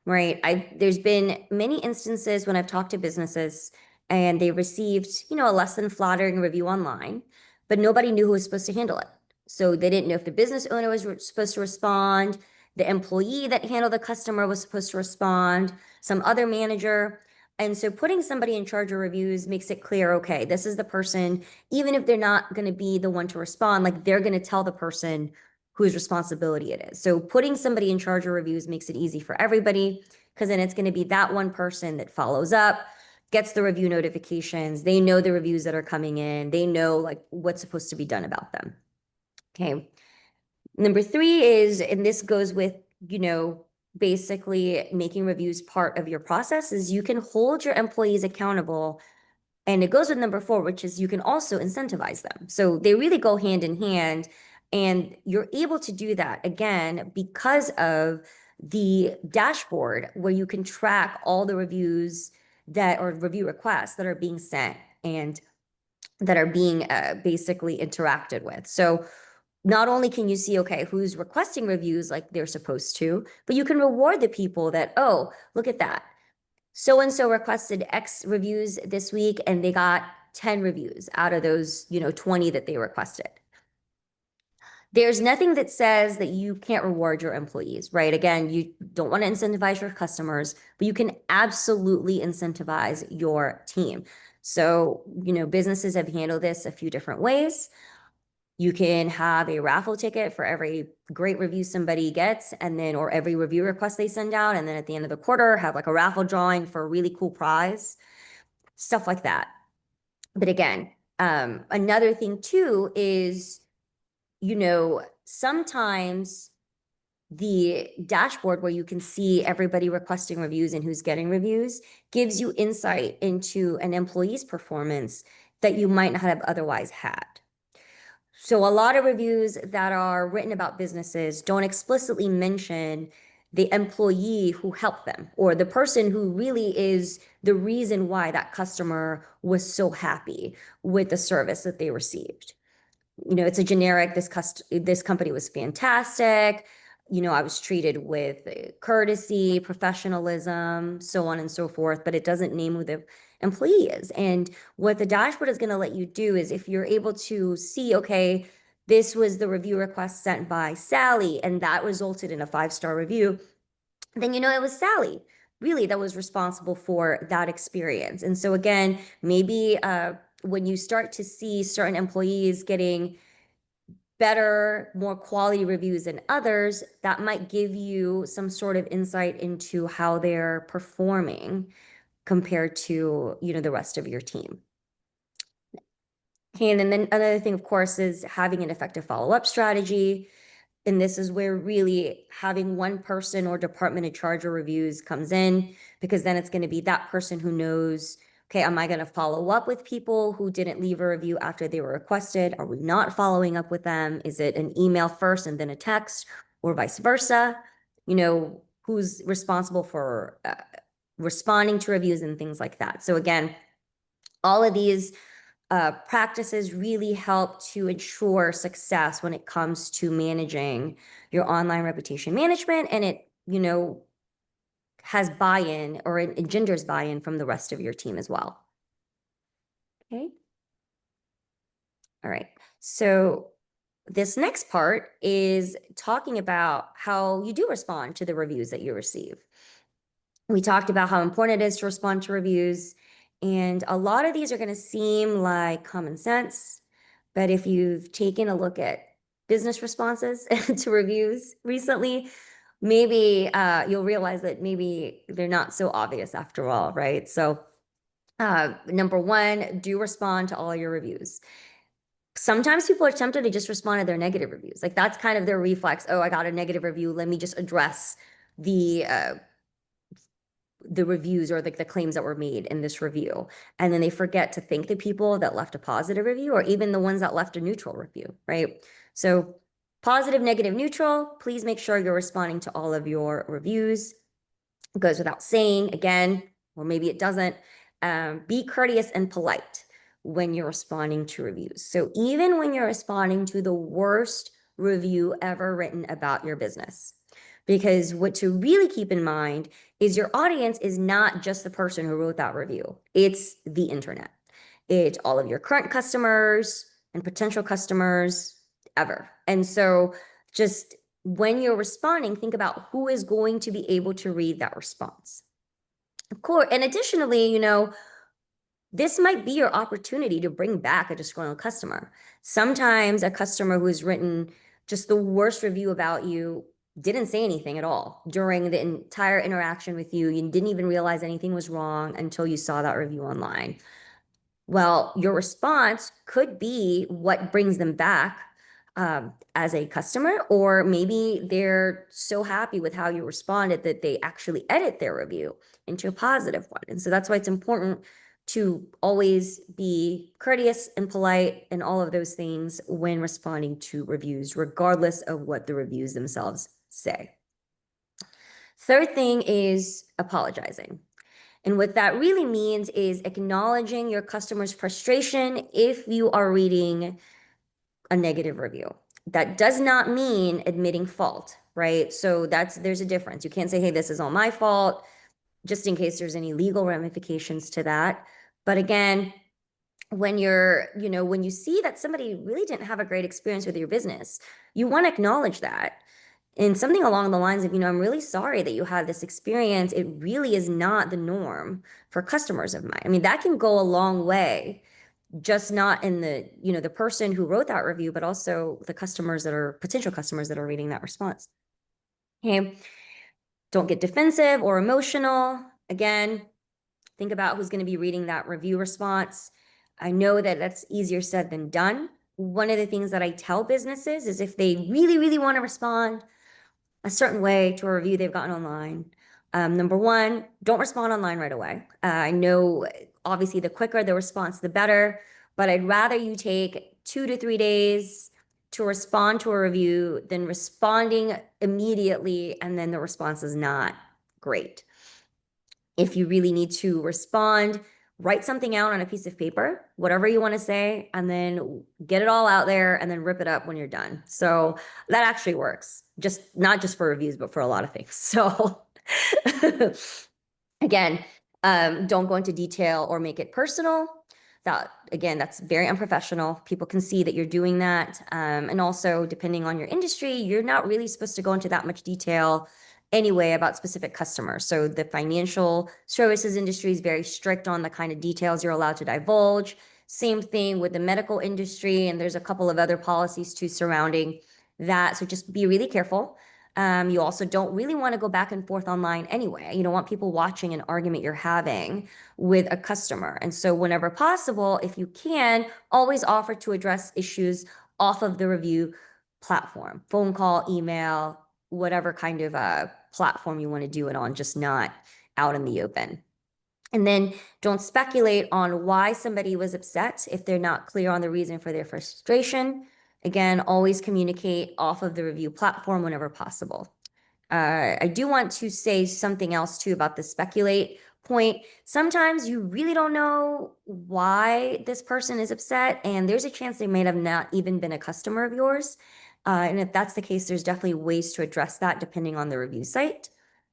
right? There's been many instances when I've talked to businesses and they received, a less than flattering review online, but nobody knew who was supposed to handle it. So they didn't know if the business owner was supposed to respond, the employee that handled the customer was supposed to respond, some other manager. And so putting somebody in charge of reviews makes it clear, okay, this is the person, even if they're not going to be the one to respond, like they're going to tell the person whose responsibility it is. So putting somebody in charge of reviews makes it easy for everybody, because then it's going to be that one person that follows up, gets the review notifications. They know the reviews that are coming in. They know like what's supposed to be done about them. Okay. Number 3 is, and this goes with, basically making reviews part of your process, is you can hold your employees accountable. And it goes with number 4, which is you can also incentivize them. So they really go hand in hand. And you're able to do that, again, because of the dashboard where you can track all the reviews that or review requests that are being sent and that are being basically interacted with. So not only can you see, okay, who's requesting reviews like they're supposed to, but you can reward the people that, oh, look at that. So-and-so requested X reviews this week and they got 10 reviews out of those, 20 that they requested. There's nothing that says that you can't reward your employees, right? Again, you don't want to incentivize your customers, but you can absolutely incentivize your team. So, businesses have handled this a few different ways. You can have a raffle ticket for every great review somebody gets, and then, or every review request they send out. And then at the end of the quarter, have like a raffle drawing for a really cool prize, stuff like that. But again, another thing too is, sometimes the dashboard where you can see everybody requesting reviews and who's getting reviews gives you insight into an employee's performance that you might not have otherwise had. So a lot of reviews that are written about businesses don't explicitly mention the employee who helped them or the person who really is the reason why that customer was so happy with the service that they received. It's a generic, this company was fantastic. I was treated with courtesy, professionalism, so on and so forth, but it doesn't name who the employee is. And what the dashboard is going to let you do is if you're able to see, okay, this was the review request sent by Sally, and that resulted in a 5-star review, then it was Sally really that was responsible for that experience. And so again, maybe when you start to see certain employees getting better, more quality reviews than others, that might give you some sort of insight into how they're performing compared to, the rest of your team. Okay, and then another thing, of course, is having an effective follow-up strategy. And this is where really having one person or department in charge of reviews comes in, because then it's going to be that person who knows, okay, am I going to follow up with people who didn't leave a review after they were requested? Are we not following up with them? Is it an email first and then a text, or vice versa? Who's responsible for responding to reviews and things like that. So again, all of these practices really help to ensure success when it comes to managing your online reputation management, and it, has buy-in or it engenders buy-in from the rest of your team as well. Okay. All right. So this next part is talking about how you do respond to the reviews that you receive. We talked about how important it is to respond to reviews. And a lot of these are going to seem like common sense, but if you've taken a look at business responses to reviews recently, maybe you'll realize that maybe they're not so obvious after all, right? So number 1, do respond to all your reviews. Sometimes people are tempted to just respond to their negative reviews. Like that's kind of their reflex. Oh, I got a negative review. Let me just address the reviews or like the claims that were made in this review. And then they forget to thank the people that left a positive review, or even the ones that left a neutral review, right? So positive, negative, neutral, please make sure you're responding to all of your reviews. It goes without saying, again, or maybe it doesn't, be courteous and polite when you're responding to reviews. So even when you're responding to the worst review ever written about your business, Because what to really keep in mind is your audience is not just the person who wrote that review. It's the internet. It's all of your current customers and potential customers ever. And so just when you're responding, think about who is going to be able to read that response. Of course, and additionally, this might be your opportunity to bring back a disgruntled customer. Sometimes a customer who's written just the worst review about you didn't say anything at all during the entire interaction with you. You didn't even realize anything was wrong until you saw that review online. Well, your response could be what brings them back as a customer, or maybe they're so happy with how you responded that they actually edit their review into a positive one. And so that's why it's important to always be courteous and polite and all of those things when responding to reviews, regardless of what the reviews themselves say. Third thing is apologizing. And what that really means is acknowledging your customer's frustration if you are reading a negative review. That does not mean admitting fault, right? So there's a difference. You can't say, hey, this is all my fault, just in case there's any legal ramifications to that. But again, when when you see that somebody really didn't have a great experience with your business, you want to acknowledge that. And something along the lines of, I'm really sorry that you had this experience. It really is not the norm for customers of mine. I mean, that can go a long way, just not in the person who wrote that review, but also the potential customers that are reading that response. Okay. Don't get defensive or emotional. Again, think about who's going to be reading that review response. I know that that's easier said than done. One of the things that I tell businesses is if they really, really want to respond a certain way to a review they've gotten online, number one, don't respond online right away. I know obviously the quicker the response, the better, but I'd rather you take 2 to 3 days to respond to a review than responding immediately and then the response is not great. If you really need to respond, write something out on a piece of paper, whatever you want to say, and then get it all out there and then rip it up when you're done. So that actually works, just not just for reviews, but for a lot of things. So again, don't go into detail or make it personal. That's very unprofessional. People can see that you're doing that. And also, depending on your industry, you're not really supposed to go into that much detail anyway about specific customers. So the financial services industry is very strict on the kind of details you're allowed to divulge. Same thing with the medical industry, and there's a couple of other policies too surrounding that. So just be really careful. You also don't really want to go back and forth online anyway. You don't want people watching an argument you're having with a customer. And so whenever possible, if you can, always offer to address issues off of the review platform, phone call, email, whatever kind of platform you want to do it on, just not out in the open. And then don't speculate on why somebody was upset if they're not clear on the reason for their frustration. Again, always communicate off of the review platform whenever possible. I do want to say something else too about the speculate point. Sometimes you really don't know why this person is upset, and there's a chance they may have not even been a customer of yours. And if that's the case, there's definitely ways to address that depending on the review site.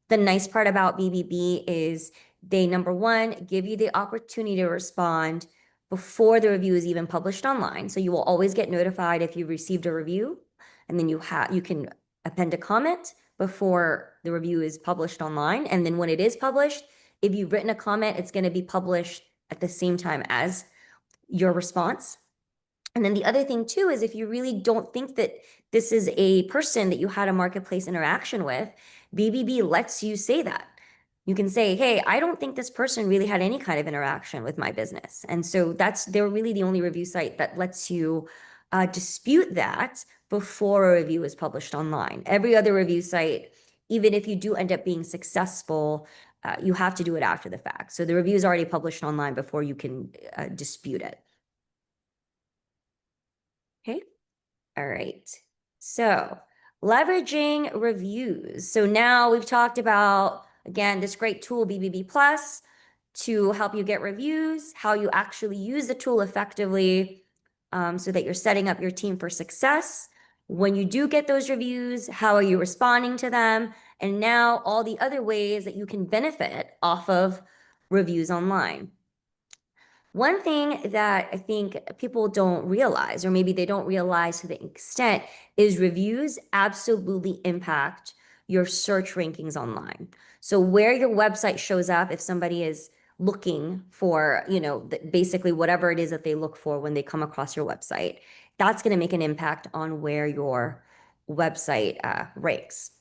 The nice part about BBB is they, number one, give you the opportunity to respond before the review is even published online. So you will always get notified if you received a review, and then you can append a comment before the review is published online. And then when it is published, if you've written a comment, it's going to be published at the same time as your response. And then the other thing too is if you really don't think that this is a person that you had a marketplace interaction with, BBB lets you say that. You can say, hey, I don't think this person really had any kind of interaction with my business. And so they're really the only review site that lets you dispute that before a review is published online. Every other review site, even if you do end up being successful, you have to do it after the fact. So the review is already published online before you can dispute it. Okay. All right. So leveraging reviews. So now we've talked about, again, this great tool, BBB Plus, to help you get reviews, how you actually use the tool effectively so that you're setting up your team for success. when you do get those reviews, how are you responding to them? And now all the other ways that you can benefit off of reviews online. One thing that I think people don't realize, or maybe they don't realize to the extent, is reviews absolutely impact your search rankings online. So where your website shows up, if somebody is looking for, basically whatever it is that they look for when they come across your website, that's going to make an impact on where your website ranks.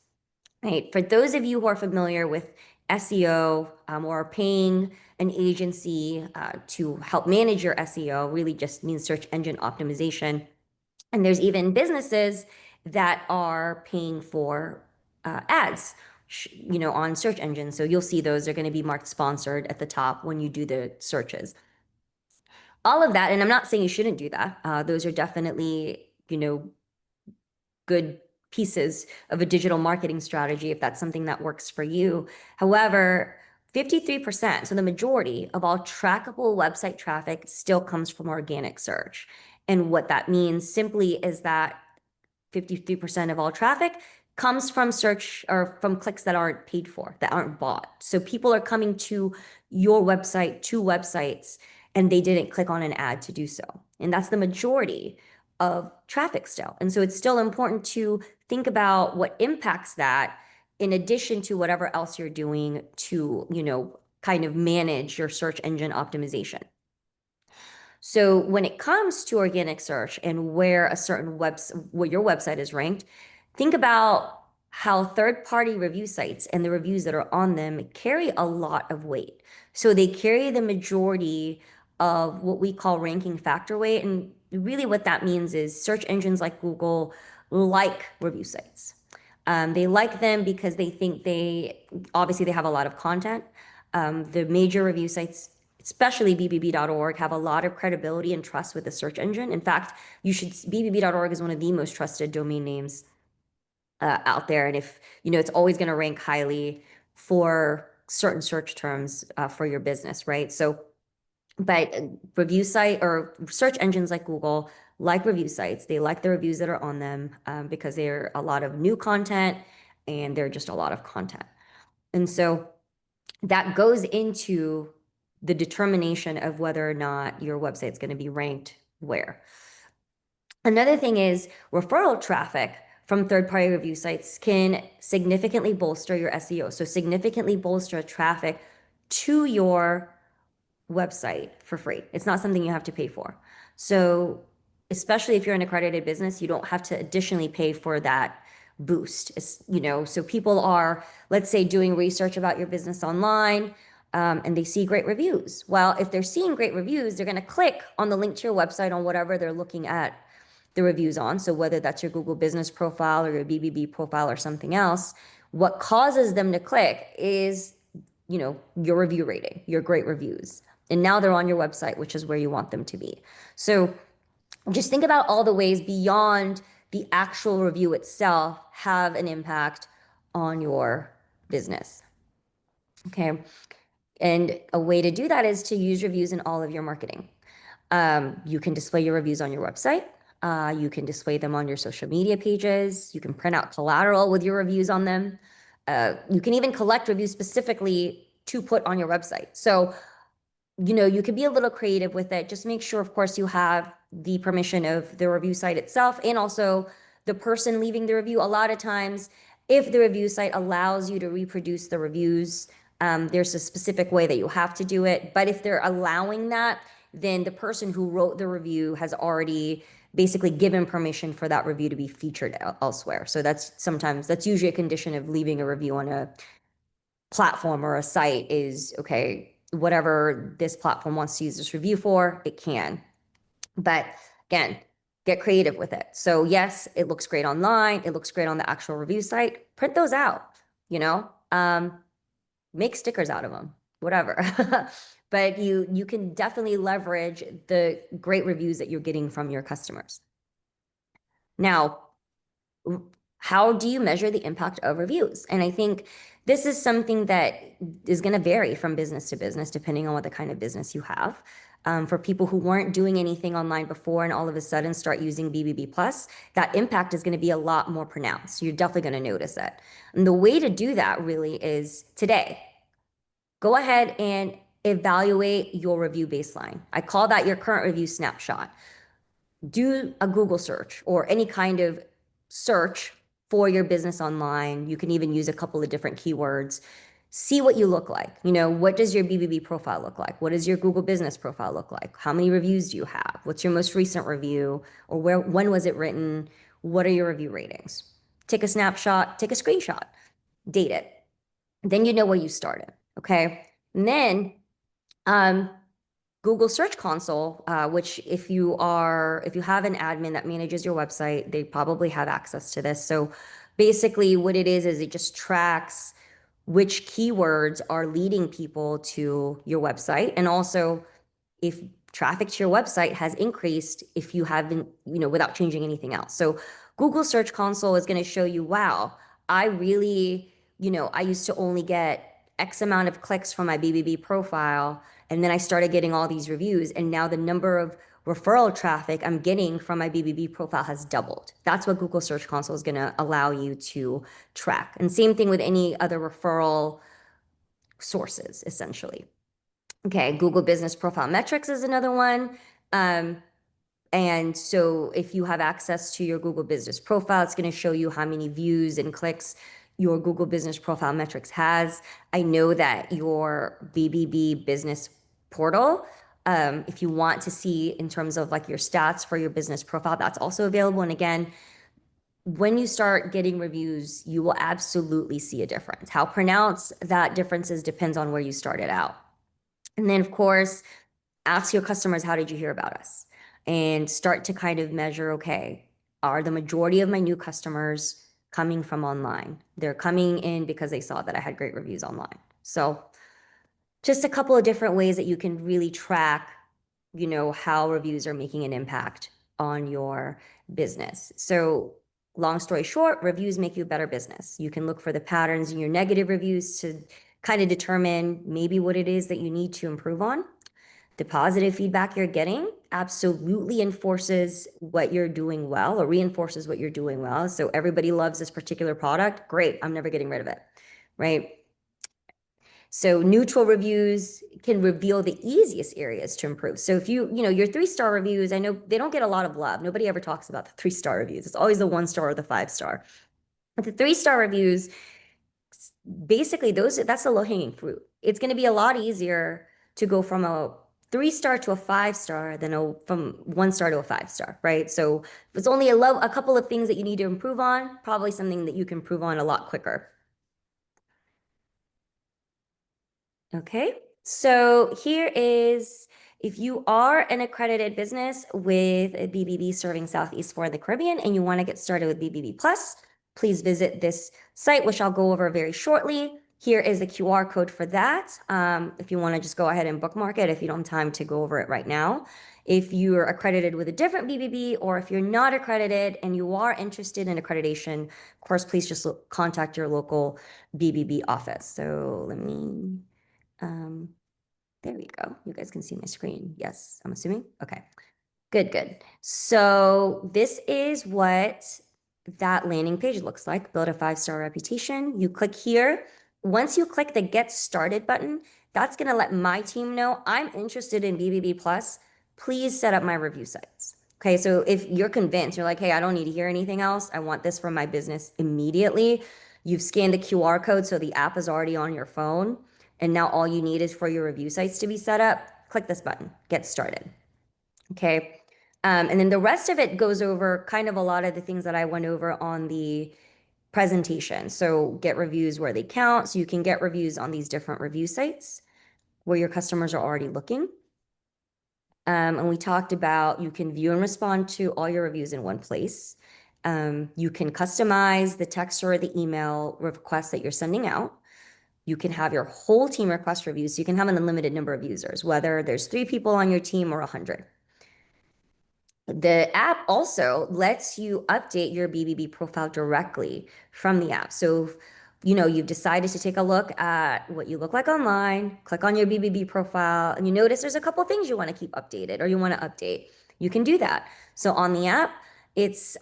Right. For those of you who are familiar with SEO, or paying an agency to help manage your SEO, really just means search engine optimization. And there's even businesses that are paying for ads, on search engines. So you'll see those are going to be marked sponsored at the top when you do the searches. All of that, and I'm not saying you shouldn't do that. Those are definitely, good pieces of a digital marketing strategy if that's something that works for you. However, 53%, so the majority of all trackable website traffic still comes from organic search. And what that means simply is that 53% of all traffic comes from search or from clicks that aren't paid for, that aren't bought. So people are coming to your website, to websites, and they didn't click on an ad to do so. And that's the majority of traffic still. And so it's still important to think about what impacts that in addition to whatever else you're doing to, kind of manage your search engine optimization. So when it comes to organic search and where your website is ranked, think about how third-party review sites and the reviews that are on them carry a lot of weight. So they carry the majority of what we call ranking factor weight. And really what that means is search engines like Google like review sites. They like them because they think obviously they have a lot of content. The major review sites, especially BBB.org, have a lot of credibility and trust with the search engine. In fact, BBB.org is one of the most trusted domain names out there. And it's always going to rank highly for certain search terms for your business, right? So, but review site or search engines like Google like review sites. They like the reviews that are on them because they're a lot of new content and they're just a lot of content. And so that goes into the determination of whether or not your website's going to be ranked where. Another thing is referral traffic from third-party review sites can significantly bolster your SEO. So significantly bolster traffic to your website for free. It's not something you have to pay for. So especially if you're an accredited business, you don't have to additionally pay for that boost. So people are, let's say, doing research about your business online, and they see great reviews. Well, if they're seeing great reviews, they're going to click on the link to your website on whatever they're looking at the reviews on. So whether that's your Google business profile or your BBB profile or something else, what causes them to click is, your review rating, your great reviews. And now they're on your website, which is where you want them to be. So just think about all the ways beyond the actual review itself have an impact on your business. Okay. And a way to do that is to use reviews in all of your marketing. You can display your reviews on your website. You can display them on your social media pages. You can print out collateral with your reviews on them. You can even collect reviews specifically to put on your website. So you can be a little creative with it. Just make sure, of course, you have the permission of the review site itself and also the person leaving the review. A lot of times, if the review site allows you to reproduce the reviews, there's a specific way that you have to do it. But if they're allowing that, then the person who wrote the review has already basically given permission for that review to be featured elsewhere. So that's usually a condition of leaving a review on a platform or a site is, okay, whatever this platform wants to use this review for, it can. But again, get creative with it. So yes, it looks great online. It looks great on the actual review site. Print those out, make stickers out of them, whatever. But you can definitely leverage the great reviews that you're getting from your customers. Now, how do you measure the impact of reviews? And I think this is something that is going to vary from business to business, depending on what the kind of business you have. For people who weren't doing anything online before and all of a sudden start using BBB Plus, that impact is going to be a lot more pronounced. You're definitely going to notice it. And the way to do that really is today. Go ahead and evaluate your review baseline. I call that your current review snapshot. Do a Google search or any kind of search for your business online. You can even use a couple of different keywords. See what you look like. What does your BBB profile look like? What does your Google business profile look like? How many reviews do you have? What's your most recent review? Or when was it written? What are your review ratings? Take a snapshot, take a screenshot, date it. Then you know where you started, okay? And then Google Search Console, which if you have an admin that manages your website, they probably have access to this. So basically what it is it just tracks which keywords are leading people to your website. And also if traffic to your website has increased if you haven't, without changing anything else. So Google Search Console is going to show you, wow, I really, I used to only get X amount of clicks from my BBB profile. And then I started getting all these reviews. And now the number of referral traffic I'm getting from my BBB profile has doubled. That's what Google Search Console is going to allow you to track. And same thing with any other referral sources, essentially. Okay, Google Business Profile Metrics is another one. And so if you have access to your Google Business Profile, it's going to show you how many views and clicks your Google Business Profile Metrics has. I know that your BBB Business Portal, if you want to see in terms of like your stats for your business profile, that's also available. And again, when you start getting reviews, you will absolutely see a difference. How pronounced that difference is depends on where you started out. And then, of course, ask your customers, how did you hear about us? And start to kind of measure, okay, are the majority of my new customers coming from online? They're coming in because they saw that I had great reviews online. So just a couple of different ways that you can really track, how reviews are making an impact on your business. So long story short, reviews make you a better business. You can look for the patterns in your negative reviews to kind of determine maybe what it is that you need to improve on. The positive feedback you're getting absolutely enforces what you're doing well or reinforces what you're doing well. So everybody loves this particular product. Great. I'm never getting rid of it. Right. So neutral reviews can reveal the easiest areas to improve. So if your 3-star reviews, I know they don't get a lot of love. Nobody ever talks about the 3-star reviews. It's always the 1-star or the 5-star. But the 3-star reviews, basically that's the low-hanging fruit. It's going to be a lot easier to go from a 3-star to a 5-star than from 1-star to a 5-star, right? So if it's only a couple of things that you need to improve on, probably something that you can improve on a lot quicker. Okay, so here is, if you are an accredited business with a BBB serving Southeast Florida and the Caribbean and you want to get started with BBB Plus, please visit this site, which I'll go over very shortly. Here is the QR code for that. If you want to just go ahead and bookmark it if you don't have time to go over it right now. If you're accredited with a different BBB, or if you're not accredited and you are interested in accreditation, of course, please just contact your local BBB office. So let me... there we go. You guys can see my screen. Yes, I'm assuming. Okay, good. So this is what that landing page looks like. Build a 5-star reputation. You click here. Once you click the Get Started button, that's going to let my team know I'm interested in BBB Plus. Please set up my review sites. Okay, so if you're convinced, you're like, hey, I don't need to hear anything else. I want this for my business immediately. You've scanned the QR code, so the app is already on your phone. And now all you need is for your review sites to be set up. Click this button, Get Started. Okay. And then the rest of it goes over kind of a lot of the things that I went over on the presentation. So get reviews where they count. So you can get reviews on these different review sites where your customers are already looking. And we talked about you can view and respond to all your reviews in one place. You can customize the text or the email requests that you're sending out. You can have your whole team request reviews. So you can have an unlimited number of users, whether there's 3 people on your team or 100. The app also lets you update your BBB profile directly from the app. So you've decided to take a look at what you look like online, click on your BBB profile, and you notice there's a couple things you want to keep updated or you want to update. You can do that. So on the app, it's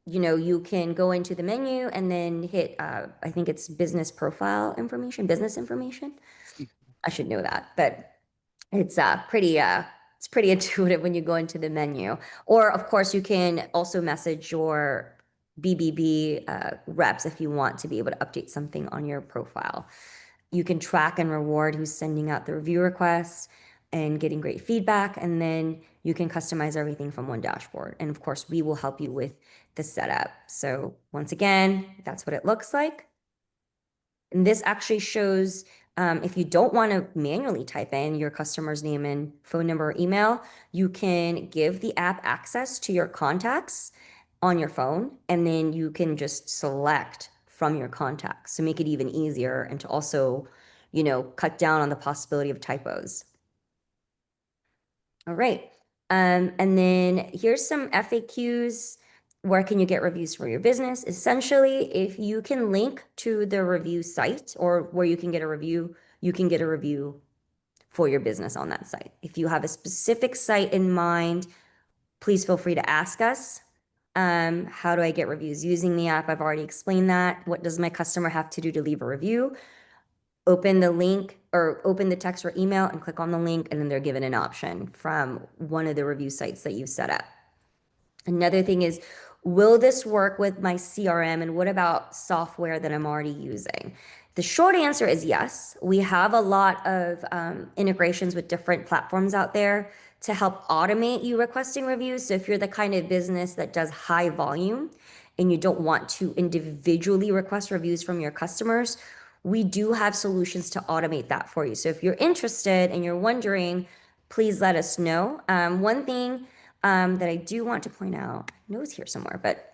you can go into the menu and then hit I think it's business profile information, business information. I should know that, but it's pretty intuitive when you go into the menu. Or of course, you can also message your BBB reps if you want to be able to update something on your profile. You can track and reward who's sending out the review requests and getting great feedback. And then you can customize everything from one dashboard. And of course, we will help you with the setup. So once again, that's what it looks like. And this actually shows if you don't want to manually type in your customer's name and phone number or email, you can give the app access to your contacts on your phone, and then you can just select from your contacts to make it even easier and to also, cut down on the possibility of typos. All right. And then here's some FAQs. Where can you get reviews for your business? Essentially, if you can link to the review site or where you can get a review, you can get a review for your business on that site. If you have a specific site in mind, please feel free to ask us. How do I get reviews using the app? I've already explained that. What does my customer have to do to leave a review? Open the link or open the text or email and click on the link, and then they're given an option from one of the review sites that you've set up. Another thing is, will this work with my CRM, and what about software that I'm already using? The short answer is yes. We have a lot of integrations with different platforms out there to help automate you requesting reviews. So if you're the kind of business that does high volume and you don't want to individually request reviews from your customers, we do have solutions to automate that for you. So if you're interested and you're wondering, please let us know. One thing that I do want to point out, I know it's here somewhere, but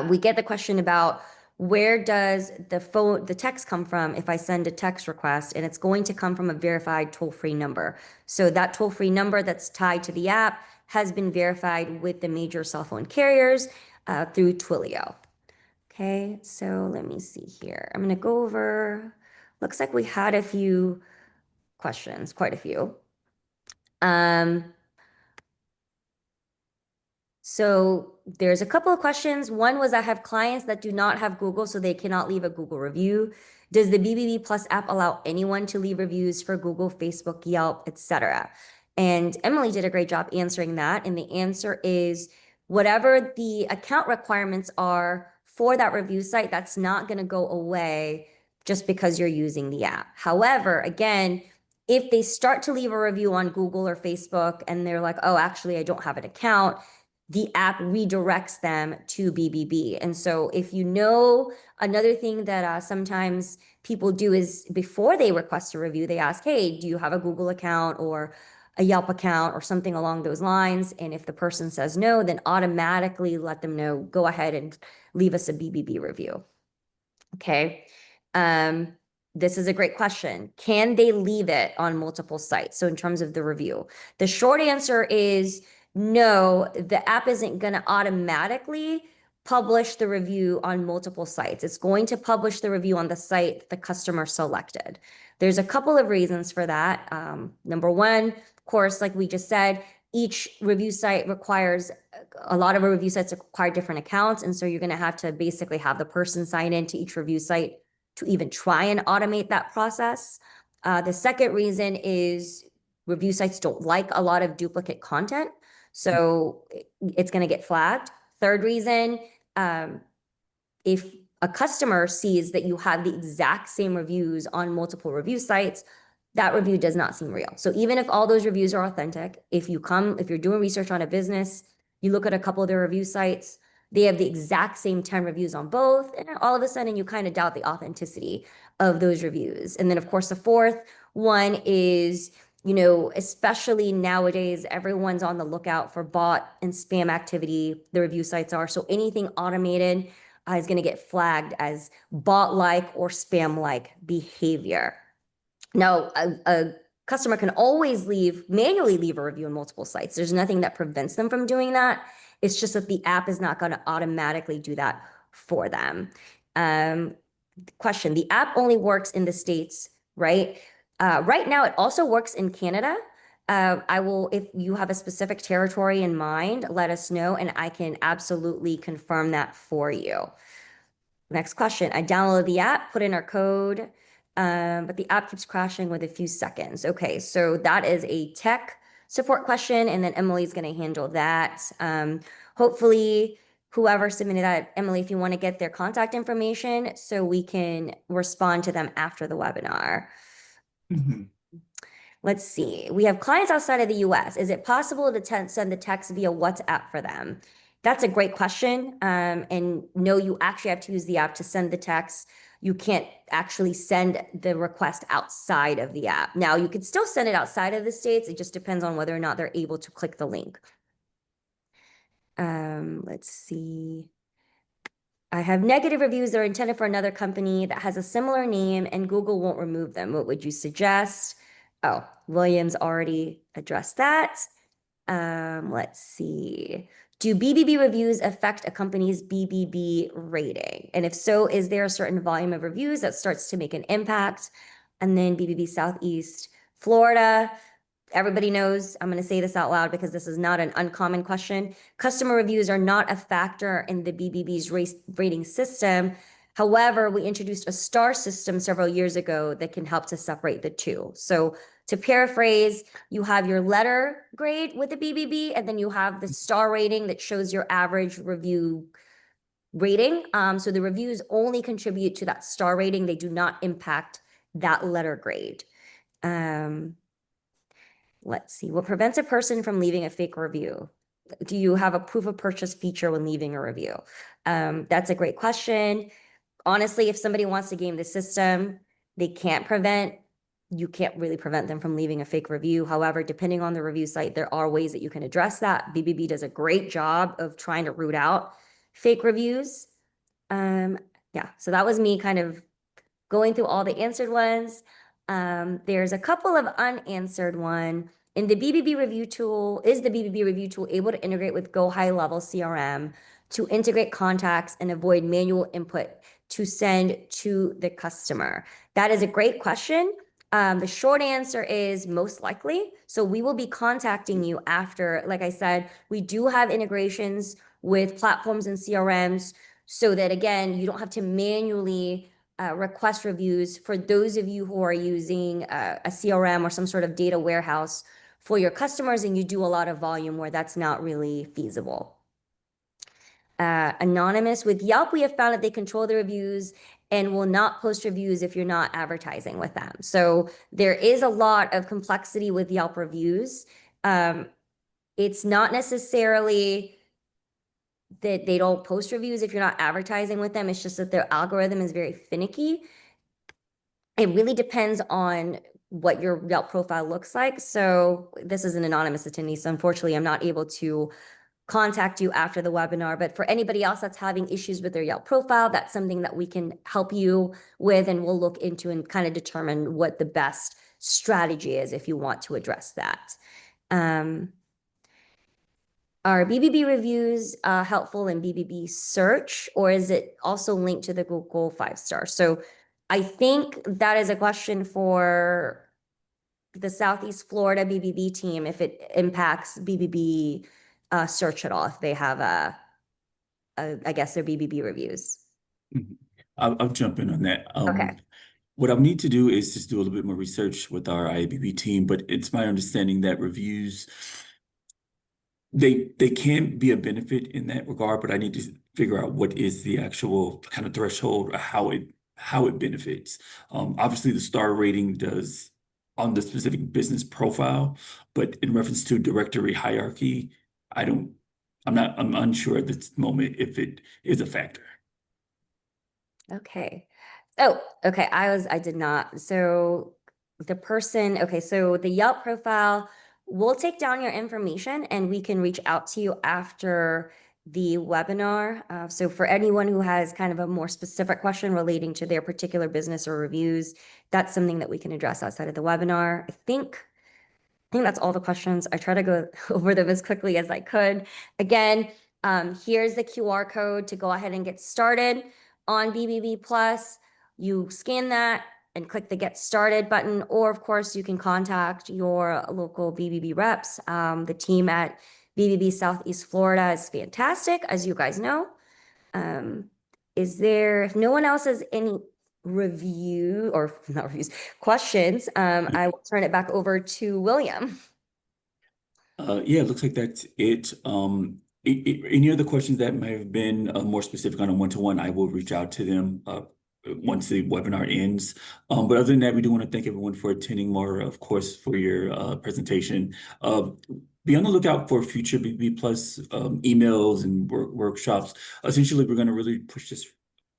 we get the question about where does the text come from if I send a text request, and it's going to come from a verified toll-free number. So that toll-free number that's tied to the app has been verified with the major cell phone carriers through Twilio. Okay, so let me see here. I'm going to go over, looks like we had a few questions, quite a few. So there's a couple of questions. One was, I have clients that do not have Google, so they cannot leave a Google review. Does the BBB Plus app allow anyone to leave reviews for Google, Facebook, Yelp, etc.? And Emily did a great job answering that. And the answer is, whatever the account requirements are for that review site, that's not going to go away just because you're using the app. However, again, if they start to leave a review on Google or Facebook and they're like, oh, actually, I don't have an account, the app redirects them to BBB. And so if another thing that sometimes people do is before they request a review, they ask, hey, do you have a Google account or a Yelp account or something along those lines? And if the person says no, then automatically let them know, go ahead and leave us a BBB review. Okay. This is a great question. Can they leave it on multiple sites? So in terms of the review, the short answer is no, the app isn't going to automatically publish the review on multiple sites. It's going to publish the review on the site the customer selected. There's a couple of reasons for that. Number one, of course, like we just said, each review site requires, a lot of review sites require different accounts. And so you're going to have to basically have the person sign into each review site to even try and automate that process. The second reason is review sites don't like a lot of duplicate content. So it's going to get flagged. Third reason, if a customer sees that you have the exact same reviews on multiple review sites, that review does not seem real. So even if all those reviews are authentic, if you're doing research on a business, you look at a couple of their review sites, they have the exact same 10 reviews on both, and all of a sudden you kind of doubt the authenticity of those reviews. And then of course the fourth one is, especially nowadays, everyone's on the lookout for bot and spam activity, the review sites are. So anything automated is going to get flagged as bot-like or spam-like behavior. Now, a customer can always manually leave a review on multiple sites. There's nothing that prevents them from doing that. It's just that the app is not going to automatically do that for them. question, the app only works in the States, right? Right now, it also works in Canada. If you have a specific territory in mind, let us know, and I can absolutely confirm that for you. Next question. I downloaded the app, put in our code, but the app keeps crashing with a few seconds. Okay, so that is a tech support question, and then Emily's going to handle that. Hopefully, whoever submitted that, Emily, if you want to get their contact information so we can respond to them after the webinar. Mhm. Let's see. We have clients outside of the US. Is it possible to send the text via WhatsApp for them? That's a great question. And no, you actually have to use the app to send the text. You can't actually send the request outside of the app. Now, you could still send it outside of the States. It just depends on whether or not they're able to click the link. Let's see. I have negative reviews that are intended for another company that has a similar name and Google won't remove them. What would you suggest? Oh, Williams already addressed that. Let's see. Do BBB reviews affect a company's BBB rating? And if so, is there a certain volume of reviews that starts to make an impact? And then BBB Southeast Florida. Everybody knows, I'm going to say this out loud because this is not an uncommon question. Customer reviews are not a factor in the BBB's rating system. However, we introduced a star system several years ago that can help to separate the two. So to paraphrase, you have your letter grade with the BBB, and then you have the star rating that shows your average review rating. So the reviews only contribute to that star rating. They do not impact that letter grade. Let's see. What prevents a person from leaving a fake review? Do you have a proof of purchase feature when leaving a review? That's a great question. Honestly, if somebody wants to game the system, you can't really prevent them from leaving a fake review. However, depending on the review site, there are ways that you can address that. BBB does a great job of trying to root out fake reviews. Yeah, so that was me kind of going through all the answered ones. There's a couple of unanswered one. In the BBB review tool, is the BBB review tool able to integrate with Go High Level CRM to integrate contacts and avoid manual input to send to the customer? That is a great question. The short answer is most likely. So we will be contacting you after, like I said, we do have integrations with platforms and CRMs so that, again, you don't have to manually request reviews for those of you who are using a CRM or some sort of data warehouse for your customers and you do a lot of volume where that's not really feasible. Anonymous, with Yelp, we have found that they control the reviews and will not post reviews if you're not advertising with them. So there is a lot of complexity with Yelp reviews. It's not necessarily that they don't post reviews if you're not advertising with them. It's just that their algorithm is very finicky. It really depends on what your Yelp profile looks like. So this is an anonymous attendee. So unfortunately, I'm not able to contact you after the webinar. But for anybody else that's having issues with their Yelp profile, that's something that we can help you with and we'll look into and kind of determine what the best strategy is if you want to address that. Are BBB reviews helpful in BBB search, or is it also linked to the Google 5-star? So I think that is a question for the Southeast Florida BBB team, if it impacts BBB search at all, if they have I guess their BBB reviews. Mhm. I'll jump in on that. Okay. What I'll need to do is just do a little bit more research with our IABB team, but it's my understanding that reviews, they can be a benefit in that regard, but I need to figure out what is the actual kind of threshold or how it benefits. Obviously, the star rating does on the specific business profile, but in reference to directory hierarchy, I'm unsure at this moment if it is a factor. Okay. Oh, okay. I did not. So okay, so the Yelp profile, we'll take down your information and we can reach out to you after the webinar. So for anyone who has kind of a more specific question relating to their particular business or reviews, that's something that we can address outside of the webinar. I think that's all the questions. I try to go over them as quickly as I could. Again, here's the QR code to go ahead and get started on BBB Plus. you scan that and click the Get Started button, or of course, you can contact your local BBB reps. The team at BBB Southeast Florida is fantastic, as you guys know. If no one else has any review or not reviews, questions, I will turn it back over to William. Yeah, it looks like that's it. Any other questions that may have been more specific on a one-to-one, I will reach out to them once the webinar ends. But other than that, we do want to thank everyone for attending. Moira, of course, for your presentation. Be on the lookout for future BB Plus emails and workshops. Essentially, we're going to really push this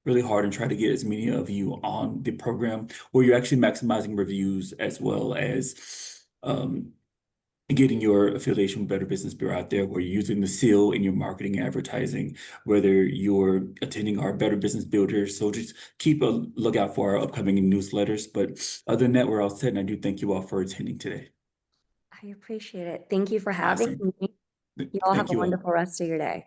really hard and try to get as many of you on the program where you're actually maximizing reviews as well as getting your affiliation with Better Business Bureau out there, where you're using the seal in your marketing advertising, whether you're attending our Better Business Builders. So just keep a lookout for our upcoming newsletters. But other than that, we're all set. And I do thank you all for attending today. I appreciate it. Thank you for having Awesome. me. You all have Thank a you all. wonderful rest of your day.